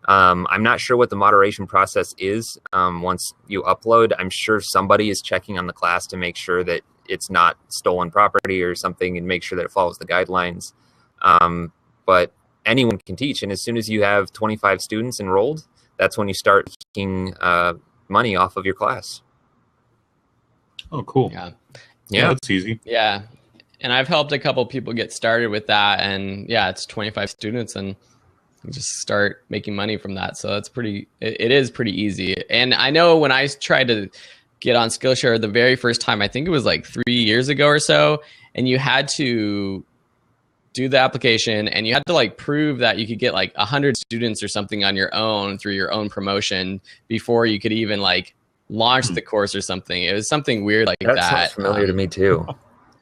I'm not sure what the moderation process is. Once you upload, I'm sure somebody is checking on the class to make sure that it's not stolen property or something, and make sure that it follows the guidelines. But anyone can teach. And as soon as you have 25 students enrolled, that's when you start making money off of your class. Oh, cool. Yeah, that's easy. Yeah. And I've helped a couple people get started with that. And yeah, it's 25 students and you just start making money from that. So that's it is pretty easy. And I know when I tried to get on Skillshare the very first time, I think it was like 3 years ago or so, and you had to do the application and you had to like prove that you could get like 100 students or something on your own through your own promotion before you could even like launch the course or something. It was something weird like that. That sounds familiar to me too.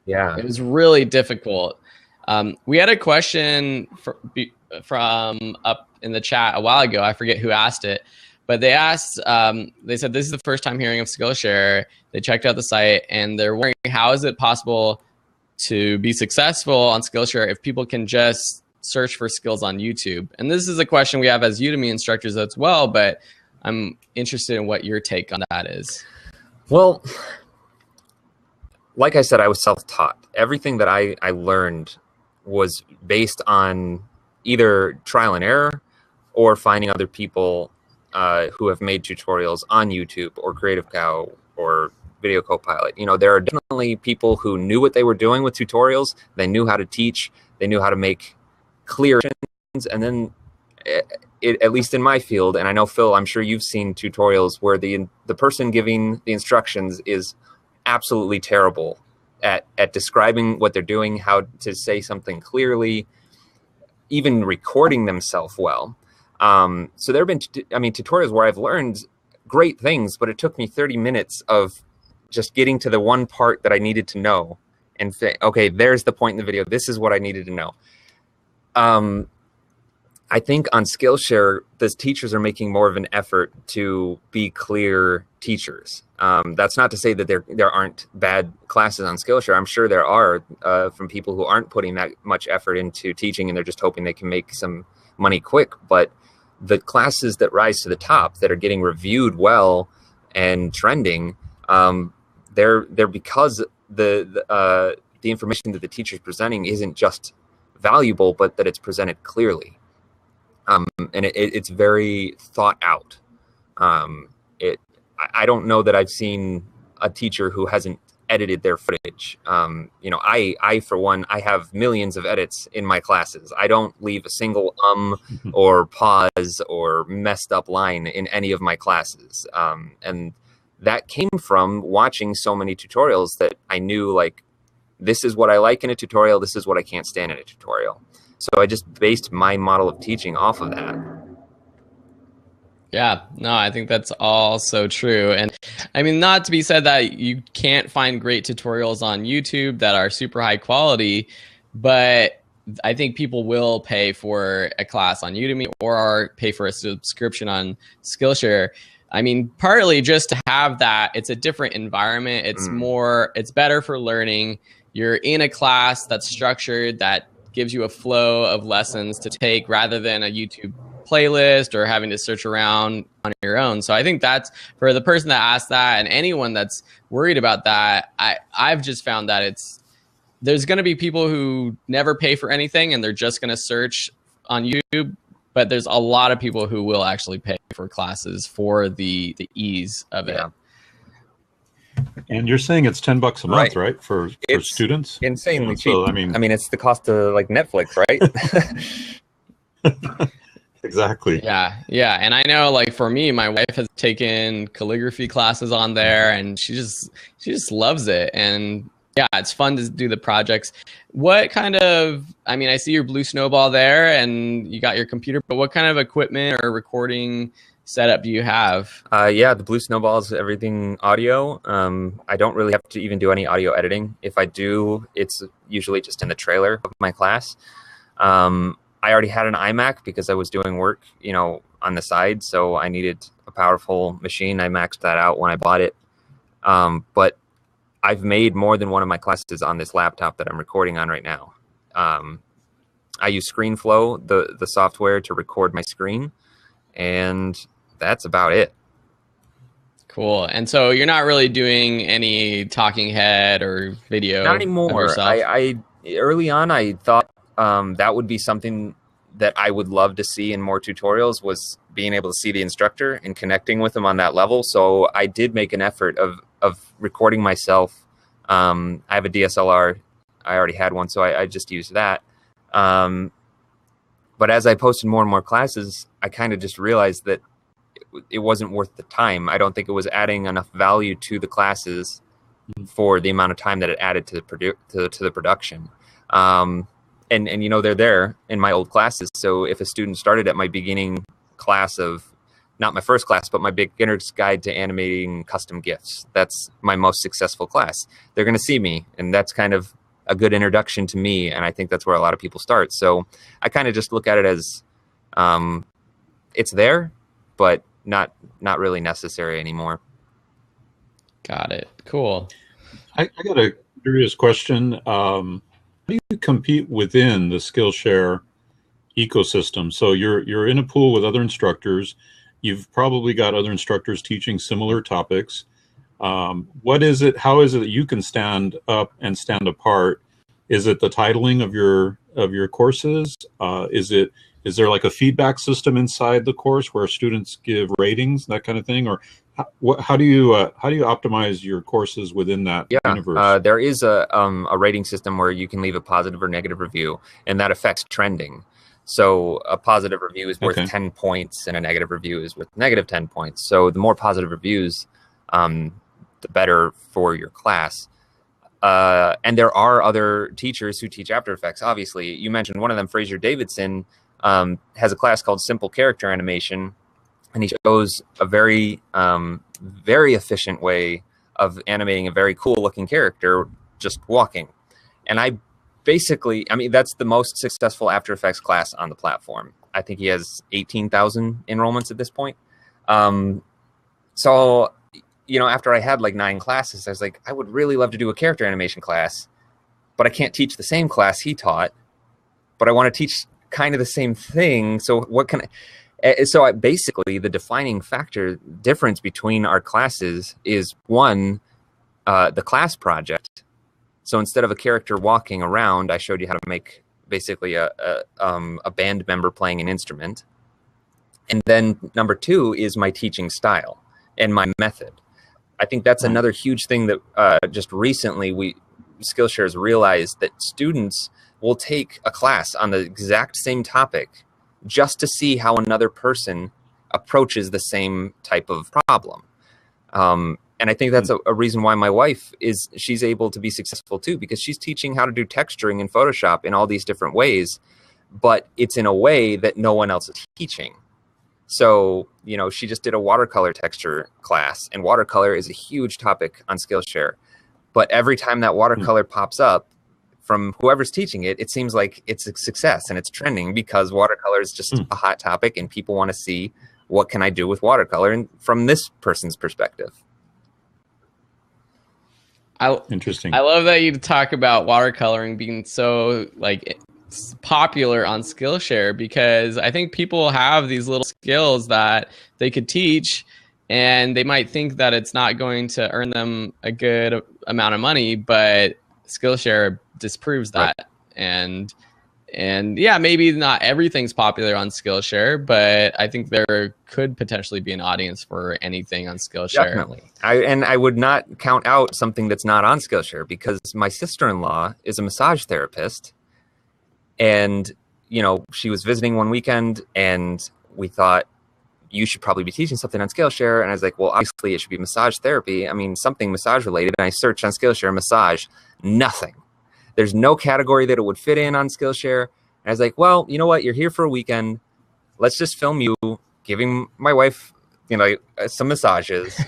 Yeah. It was really difficult. We had a question from up in the chat a while ago. I forget who asked it, but they asked, they said, this is the first time hearing of Skillshare. They checked out the site and they're wondering, how is it possible to be successful on Skillshare if people can just search for skills on YouTube? And this is a question we have as Udemy instructors as well, but I'm interested in what your take on that is. Well, like I said, I was self-taught. Everything that I learned was based on either trial and error or finding other people who have made tutorials on YouTube or Creative Cow or Video Copilot. You know, there are definitely people who knew what they were doing with tutorials. They knew how to teach. They knew how to make clear, and then at least in my field, and I know, Phil, I'm sure you've seen tutorials where the person giving the instructions is absolutely terrible at describing what they're doing, how to say something clearly, even recording themselves well. So there have been, tutorials where I've learned great things, but it took me 30 minutes of just getting to the one part that I needed to know and say, okay, there's the point in the video. This is what I needed to know. I think on Skillshare, the teachers are making more of an effort to be clear teachers. That's not to say that there aren't bad classes on Skillshare. I'm sure there are from people who aren't putting that much effort into teaching and they're just hoping they can make some money quick. But the classes that rise to the top that are getting reviewed well and trending, they're because the information that the teacher's presenting isn't just valuable, but that it's presented clearly. And it's very thought out. I don't know that I've seen a teacher who hasn't edited their footage. I for one, I have millions of edits in my classes. I don't leave a single or pause or messed up line in any of my classes. And that came from watching so many tutorials that I knew, like, this is what I like in a tutorial. This is what I can't stand in a tutorial. So I just based my model of teaching off of that. Yeah, no, I think that's all so true. And I mean, not to be said that you can't find great tutorials on YouTube that are super high quality, but I think people will pay for a class on Udemy or pay for a subscription on Skillshare. I mean, partly just to have that, it's a different environment. It's better for learning. You're in a class that's structured, that gives you a flow of lessons to take rather than a YouTube playlist or having to search around on your own. So I think that's for the person that asked that, and anyone that's worried about that. I've just found that there's going to be people who never pay for anything and they're just going to search on YouTube, but there's a lot of people who will actually pay for classes for the ease of it. And you're saying it's $10 a month, right? For students? Insanely cheap. So, I mean, it's the cost of like Netflix, right? Exactly. Yeah. And I know, like, for me, my wife has taken calligraphy classes on there, and she just loves it. And yeah, it's fun to do the projects. What kind of, I mean, I see your blue snowball there and you got your computer, but what kind of equipment or recording setup do you have? The blue snowball is everything audio. I don't really have to even do any audio editing. If I do, it's usually just in the trailer of my class. I already had an iMac because I was doing work, on the side. So I needed a powerful machine. I maxed that out when I bought it. But I've made more than one of my classes on this laptop that I'm recording on right now. I use ScreenFlow, the software, to record my screen, and that's about it. Cool. And so you're not really doing any talking head or video? Not anymore. I early on, I thought that would be something that I would love to see in more tutorials, was being able to see the instructor and connecting with them on that level. So I did make an effort of recording myself. I have a DSLR. I already had one, so I just used that. But as I posted more and more classes, I kind of just realized that it wasn't worth the time. I don't think it was adding enough value to the classes for the amount of time that it added to the production. And they're there in my old classes. So if a student started at my beginning class of, not my first class, but my beginner's guide to animating custom GIFs, that's my most successful class. They're going to see me, and that's kind of a good introduction to me. And I think that's where a lot of people start. So I kind of just look at it as it's there, but not really necessary anymore. Got it. Cool. I got a curious question. How do you compete within the Skillshare ecosystem? So you're in a pool with other instructors. You've probably got other instructors teaching similar topics. What is it? How is it that you can stand up and stand apart? Is it the titling of your courses? Is there like a feedback system inside the course where students give ratings, that kind of thing, or how do you optimize your courses within that universe? There is a rating system where you can leave a positive or negative review, and that affects trending. So a positive review is worth 10 points, and a negative review is worth negative 10 points. So the more positive reviews, the better for your class. And there are other teachers who teach After Effects. Obviously, you mentioned one of them, Fraser Davidson, has a class called Simple Character Animation, and he shows a very, very efficient way of animating a very cool looking character just walking. And that's the most successful After Effects class on the platform. I think he has 18,000 enrollments at this point. So you know, after I had like 9 classes, I was like, I would really love to do a character animation class, but I can't teach the same class he taught, but I want to teach kind of the same thing. So what can I, so I, basically the defining factor difference between our classes is one, the class project. So instead of a character walking around, I showed you how to make basically a band member playing an instrument. And then number 2 is my teaching style and my method. I think that's another huge thing that just recently Skillshare has realized, that students will take a class on the exact same topic just to see how another person approaches the same type of problem. And I think that's a reason why my wife she's able to be successful too, because she's teaching how to do texturing in Photoshop in all these different ways, but it's in a way that no one else is teaching. So, you know, she just did a watercolor texture class, and watercolor is a huge topic on Skillshare. But every time that watercolor pops up from whoever's teaching it, it seems like it's a success and it's trending, because watercolor is just a hot topic and people want to see, what can I do with watercolor and from this person's perspective. Interesting. I love that you talk about watercoloring being so like popular on Skillshare, because I think people have these little skills that they could teach, and they might think that it's not going to earn them a good amount of money, but Skillshare disproves that. Right. And yeah, maybe not everything's popular on Skillshare, but I think there could potentially be an audience for anything on Skillshare. Definitely. I would not count out something that's not on Skillshare, because my sister-in-law is a massage therapist, and, you know, she was visiting one weekend, and we thought, you should probably be teaching something on Skillshare. And I was like, well, obviously it should be massage therapy. I mean, something massage related. And I searched on Skillshare, massage, nothing. There's no category that it would fit in on Skillshare. And I was like, well, you know what? You're here for a weekend. Let's just film you giving my wife, you know, some massages,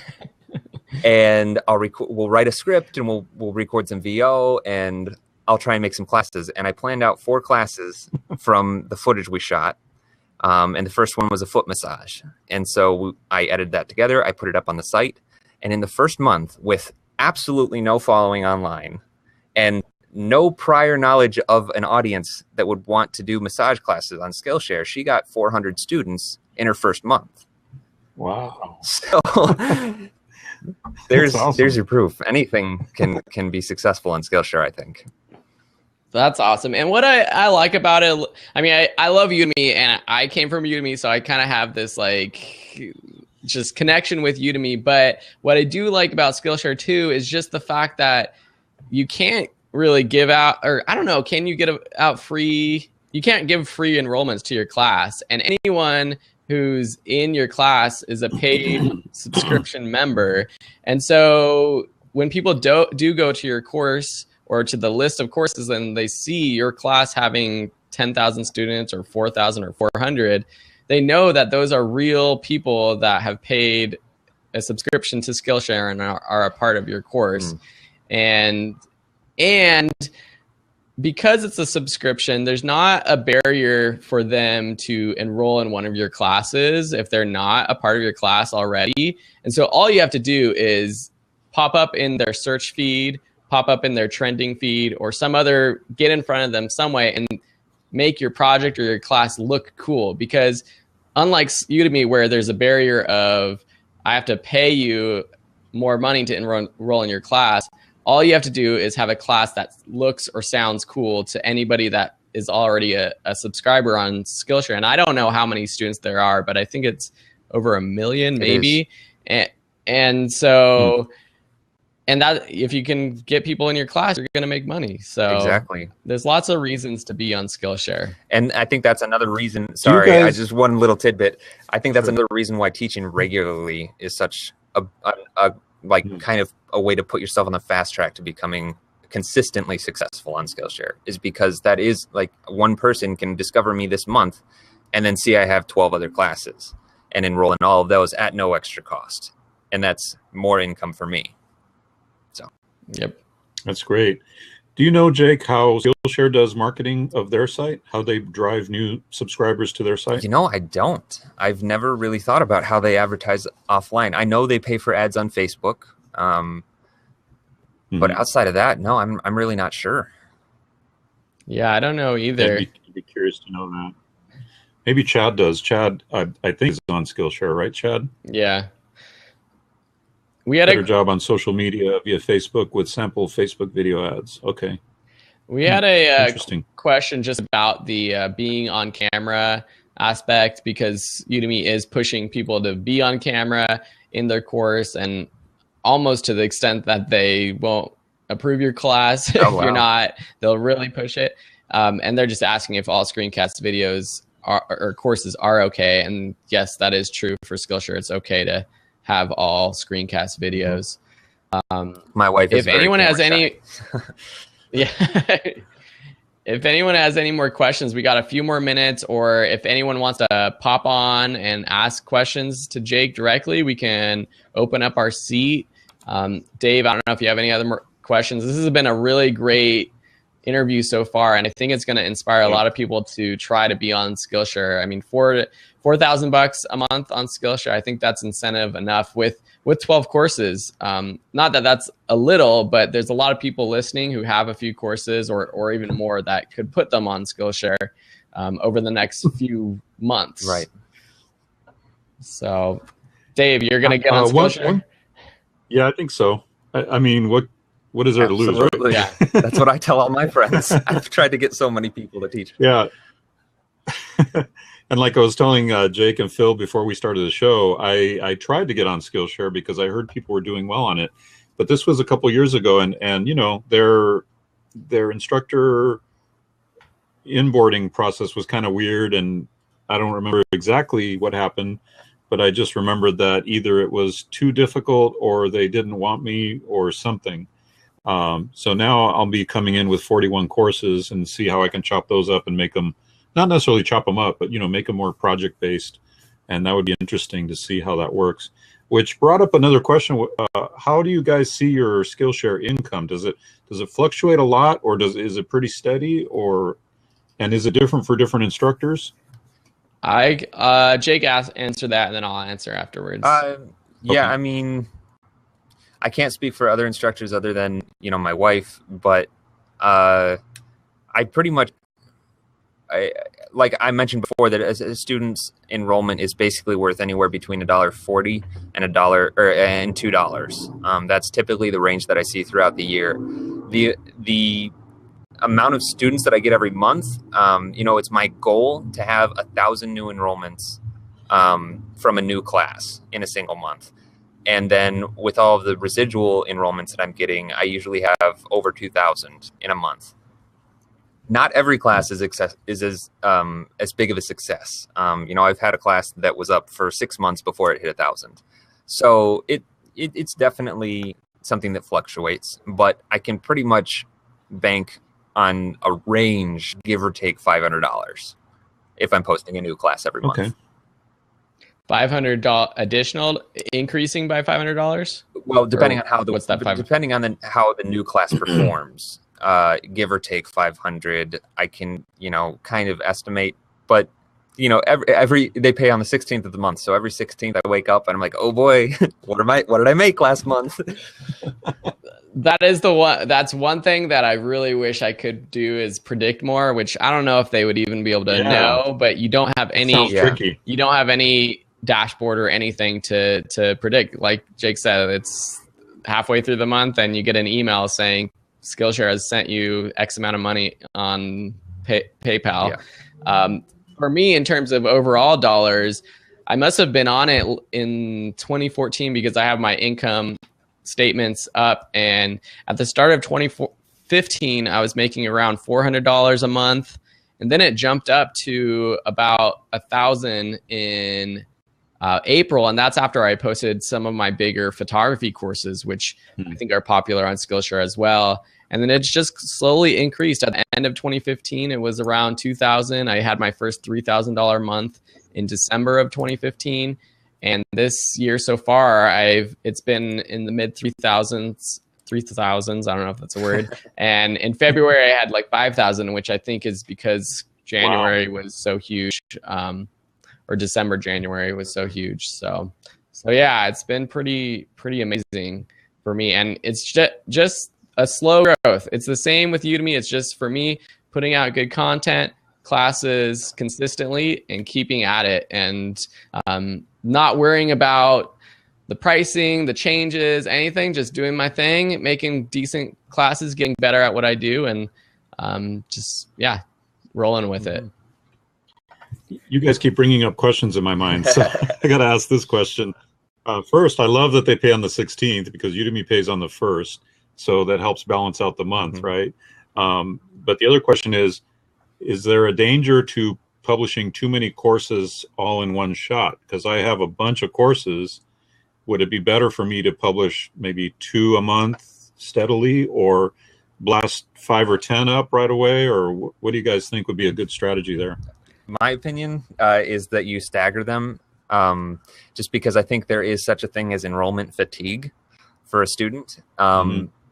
and we'll write a script, and we'll record some VO, and I'll try and make some classes. And I planned out 4 classes from the footage we shot. And the first one was a foot massage. And so I edited that together. I put it up on the site. And in the first month, with absolutely no following online and no prior knowledge of an audience that would want to do massage classes on Skillshare, she got 400 students in her first month. Wow. So there's awesome. There's your proof. Anything can be successful on Skillshare, I think. That's awesome. And what I like about it, I mean, I love Udemy, and I came from Udemy, so I kind of have this like just connection with Udemy. But what I do like about Skillshare too is just the fact that you can't really give out, or I don't know, can you get out free? You can't give free enrollments to your class, and anyone who's in your class is a paid subscription member. And so when people do go to your course or to the list of courses, and they see your class having 10,000 students or 4,000 or 400, they know that those are real people that have paid a subscription to Skillshare and are a part of your course. And because it's a subscription, there's not a barrier for them to enroll in one of your classes if they're not a part of your class already. And so all you have to do is pop up in their search feed, pop up in their trending feed, or get in front of them some way and make your project or your class look cool. Because unlike Udemy, where there's a barrier of, I have to pay you more money to enroll in your class, all you have to do is have a class that looks or sounds cool to anybody that is already a subscriber on Skillshare. And I don't know how many students there are, but I think it's over 1 million maybe. And so... And that, if you can get people in your class, you're going to make money. So exactly, there's lots of reasons to be on Skillshare. And I think that's another reason. Sorry, I just one little tidbit. I think that's another reason why teaching regularly is such a kind of a way to put yourself on the fast track to becoming consistently successful on Skillshare, is because that is like, one person can discover me this month and then see I have 12 other classes and enroll in all of those at no extra cost. And that's more income for me. Yep. That's great. Do you know, Jake, how Skillshare does marketing of their site? How they drive new subscribers to their site? I don't. I've never really thought about how they advertise offline. I know they pay for ads on Facebook, but outside of that, no, I'm really not sure. Yeah, I don't know either. I'd be curious to know that. Maybe Chad does. Chad, I think, is on Skillshare, right, Chad? Yeah. We had Better job on social media via Facebook with sample Facebook video ads. Okay. We had a Interesting question just about the being on camera aspect, because Udemy is pushing people to be on camera in their course, and almost to the extent that they won't approve your class if you're not. They'll really push it. And they're just asking if all screencast videos or courses are okay. And yes, that is true for Skillshare. It's okay to have all screencast videos. My wife is if anyone has any yeah if anyone has any more questions, we got a few more minutes, or if anyone wants to pop on and ask questions to Jake directly, we can open up our seat. Dave, I don't know if you have any other more questions. This has been a really great interview so far, and I think it's going to inspire a lot of people to try to be on Skillshare. I mean, $4,000 a month on Skillshare, I think that's incentive enough with 12 courses. Not that that's a little, but there's a lot of people listening who have a few courses or even more that could put them on Skillshare over the next few months. Right. So, Dave, you're going to get on Skillshare? Yeah, I think so. I mean, what is there to lose, right? Yeah, that's what I tell all my friends. I've tried to get so many people to teach. Yeah. And like I was telling Jake and Phil before we started the show, I tried to get on Skillshare because I heard people were doing well on it. But this was a couple years ago, and you know, their instructor inboarding process was kind of weird, and I don't remember exactly what happened, but I just remembered that either it was too difficult or they didn't want me or something. So now I'll be coming in with 41 courses and see how I can chop those up and make them, not necessarily chop them up, but, you know, make them more project-based. And that would be interesting to see how that works. Which brought up another question. How do you guys see your Skillshare income? Does it fluctuate a lot, or is it pretty steady, and is it different for different instructors? Jake answer that, and then I'll answer afterwards. Yeah, Okay. I mean, I can't speak for other instructors other than, you know, my wife, but I pretty much, like I mentioned before, that as a student's enrollment is basically worth anywhere between $1.40 and $2. That's typically the range that I see throughout the year. The amount of students that I get every month, you know, it's my goal to have 1,000 new enrollments from a new class in a single month. And then with all of the residual enrollments that I'm getting, I usually have over 2,000 in a month. Not every class is as big of a success. You know, I've had a class that was up for 6 months before it hit 1,000. So it's definitely something that fluctuates, but I can pretty much bank on a range, give or take $500, if I'm posting a new class every month. Okay. $500 additional, increasing by $500. Well, depending on how depending on how the new class performs, give or take 500. I can, you know, kind of estimate, but you know, every they pay on the 16th of the month, so every 16th I wake up and I'm like, oh boy, what did I make last month? That's one thing that I really wish I could do, is predict more, which I don't know if they would even be able to know, but you don't have any, tricky. You don't have any dashboard or anything to predict. Like Jake said, it's halfway through the month and you get an email saying Skillshare has sent you X amount of money on PayPal. Yeah. For me, in terms of overall dollars, I must have been on it in 2014 because I have my income statements up, and at the start of 2015 I was making around $400 a month, and then it jumped up to about 1,000 in April, and that's after I posted some of my bigger photography courses, which I think are popular on Skillshare as well. And then it's just slowly increased. At the end of 2015, it was around 2,000. I had my first $3,000 month in December of 2015. And this year so far, it's been in the mid 3,000s 3,000s. I don't know if that's a word. And in February, I had like 5,000, which I think is because January was so huge, or December, January was so huge. So yeah, it's been pretty amazing for me. And it's just a slow growth. It's the same with Udemy. It's just for me putting out good content, classes consistently, and keeping at it, and not worrying about the pricing, the changes, anything, just doing my thing, making decent classes, getting better at what I do, and just, yeah, rolling with it. You guys keep bringing up questions in my mind, so I got to ask this question. First, I love that they pay on the 16th because Udemy pays on the 1st, so that helps balance out the month, right? But the other question is there a danger to publishing too many courses all in one shot? Because I have a bunch of courses. Would it be better for me to publish maybe 2 a month steadily, or blast 5 or 10 up right away? Or what do you guys think would be a good strategy there? My opinion is that you stagger them, just because I think there is such a thing as enrollment fatigue for a student.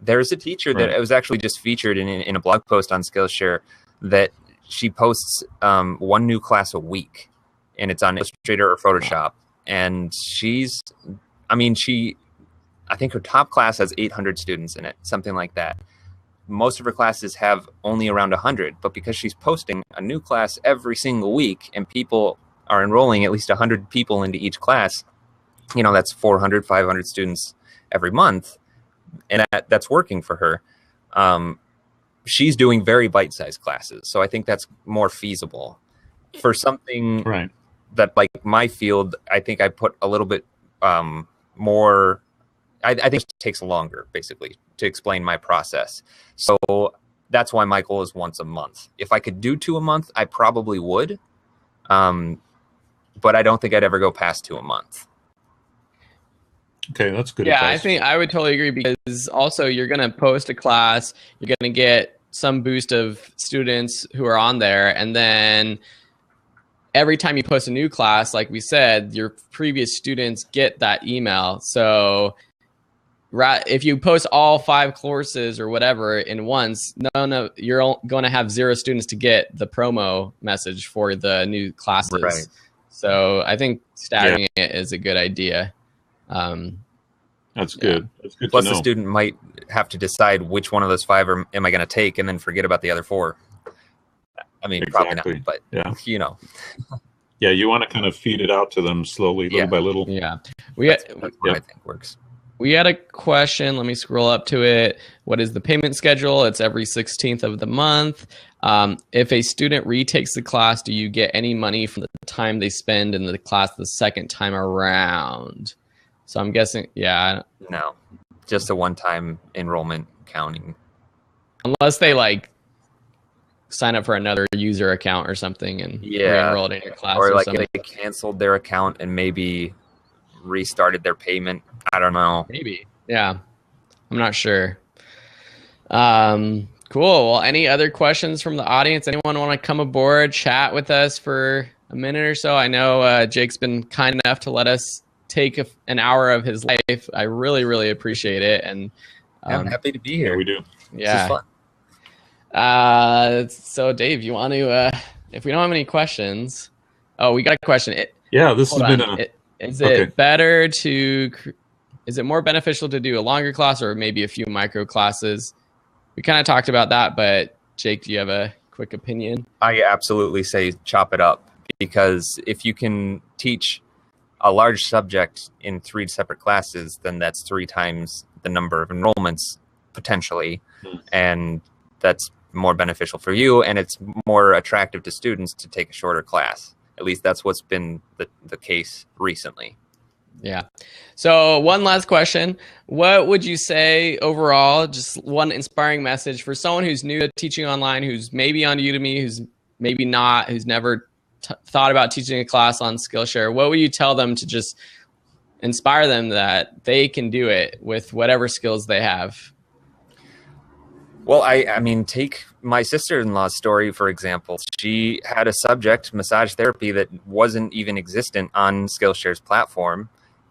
There's a teacher that was actually just featured in a blog post on Skillshare that she posts 1 new class a week, and it's on Illustrator or Photoshop. And I think her top class has 800 students in it, something like that. Most of her classes have only around 100, but because she's posting a new class every single week and people are enrolling at least 100 people into each class, that's 400, 500 students every month, and that's working for her. She's doing very bite-sized classes, so I think that's more feasible. For something that, like my field, I think I put a little bit more. I think it takes longer, basically, to explain my process. So that's why my goal is once a month. If I could do 2 a month, I probably would, but I don't think I'd ever go past 2 a month. Okay, that's good. Yeah, advice. I think I would totally agree, because also you're going to post a class, you're going to get some boost of students who are on there, and then every time you post a new class, like we said, your previous students get that email. So if you post all 5 courses or whatever in once, no, you're going to have 0 students to get the promo message for the new classes. Right. So I think staggering it is a good idea. That's good. That's good. Plus, to know. the student might have to decide which one of those 5 am I going to take, and then forget about the other 4. I mean, probably not, but yeah, Yeah, you want to kind of feed it out to them slowly, little by little. Yeah, that's what I think works. We had a question. Let me scroll up to it. What is the payment schedule? It's every 16th of the month. If a student retakes the class, do you get any money from the time they spend in the class the second time around? So I'm guessing, No, just a one-time enrollment counting. Unless they sign up for another user account or something and re-enrolled in your class. Or something. they canceled their account and maybe restarted their payment. I don't know. Maybe. Yeah. I'm not sure. Cool. Well, any other questions from the audience? Anyone want to come aboard, chat with us for a minute or so? I know Jake's been kind enough to let us take an hour of his life. I really, really appreciate it. And I'm happy to be here. Yeah, we do. Yeah. This is fun. So Dave, you want to, if we don't have any questions, we got a question. This has been is it better is it more beneficial to do a longer class or maybe a few micro classes? We kind of talked about that, but Jake, do you have a quick opinion? I absolutely say chop it up, because if you can teach a large subject in 3 separate classes, then that's 3 times the number of enrollments potentially. And that's more beneficial for you, and it's more attractive to students to take a shorter class. At least that's what's been the case recently. Yeah. So one last question. What would you say overall, just one inspiring message for someone who's new to teaching online, who's maybe on Udemy, who's maybe not, who's never thought about teaching a class on Skillshare? What would you tell them to just inspire them that they can do it with whatever skills they have? Well, I mean, take my sister-in-law's story, for example. She had a subject, massage therapy, that wasn't even existent on Skillshare's platform.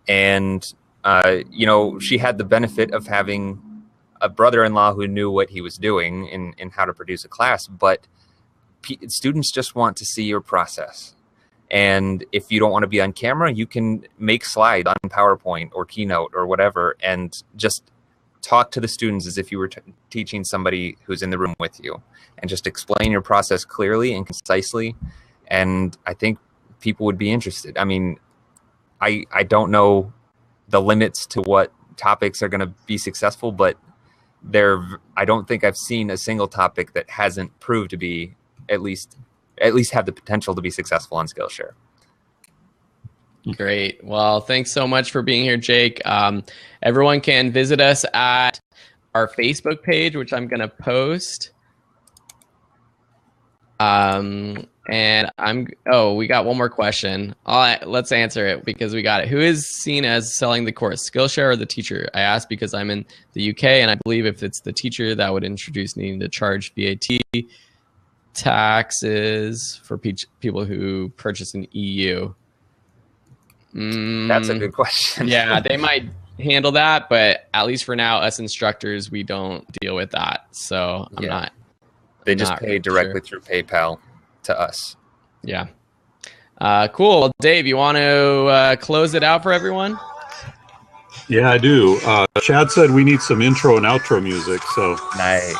And, she had the benefit of having a brother-in-law who knew what he was doing in how to produce a class, but students just want to see your process. And if you don't want to be on camera, you can make slides on PowerPoint or Keynote or whatever, and just talk to the students as if you were teaching somebody who's in the room with you, and just explain your process clearly and concisely. And I think people would be interested. I mean, I don't know the limits to what topics are going to be successful, but I don't think I've seen a single topic that hasn't proved to be at least have the potential to be successful on Skillshare. Great. Well, thanks so much for being here, Jake. Everyone can visit us at our Facebook page, which I'm going to post. We got one more question. Let's answer it because we got it. Who is seen as selling the course, Skillshare or the teacher? I asked because I'm in the UK, and I believe if it's the teacher, that would introduce needing to charge VAT taxes for people who purchase in EU. That's a good question. Yeah, they might handle that, but at least for now, us instructors, we don't deal with that. So I'm not. They just pay directly through PayPal to us. Yeah. Cool. Well, Dave, you want to close it out for everyone? Yeah, I do. Chad said we need some intro and outro music, so nice.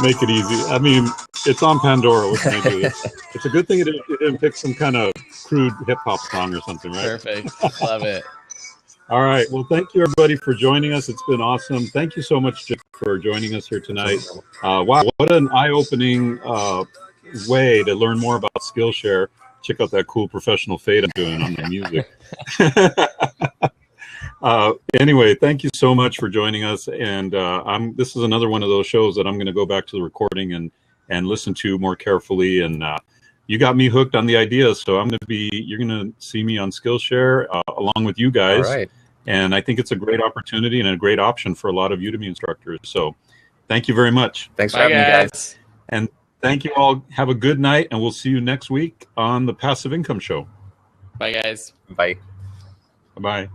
Make it easy. I mean, it's on Pandora. What can I do? It's a good thing it didn't pick some kind of crude hip hop song or something, right? Perfect. Love it. All right. Well, thank you everybody for joining us. It's been awesome. Thank you so much, Jim, for joining us here tonight. Wow, what an eye-opening way to learn more about Skillshare. Check out that cool professional fade I'm doing on the music. Anyway, thank you so much for joining us. And this is another one of those shows that I'm going to go back to the recording and listen to more carefully. And you got me hooked on the idea, so you're going to see me on Skillshare along with you guys. All right. And I think it's a great opportunity and a great option for a lot of Udemy instructors. So thank you very much. Thanks for having me, guys. And thank you all. Have a good night, and we'll see you next week on the Passive Income Show. Bye, guys. Bye. Bye-bye.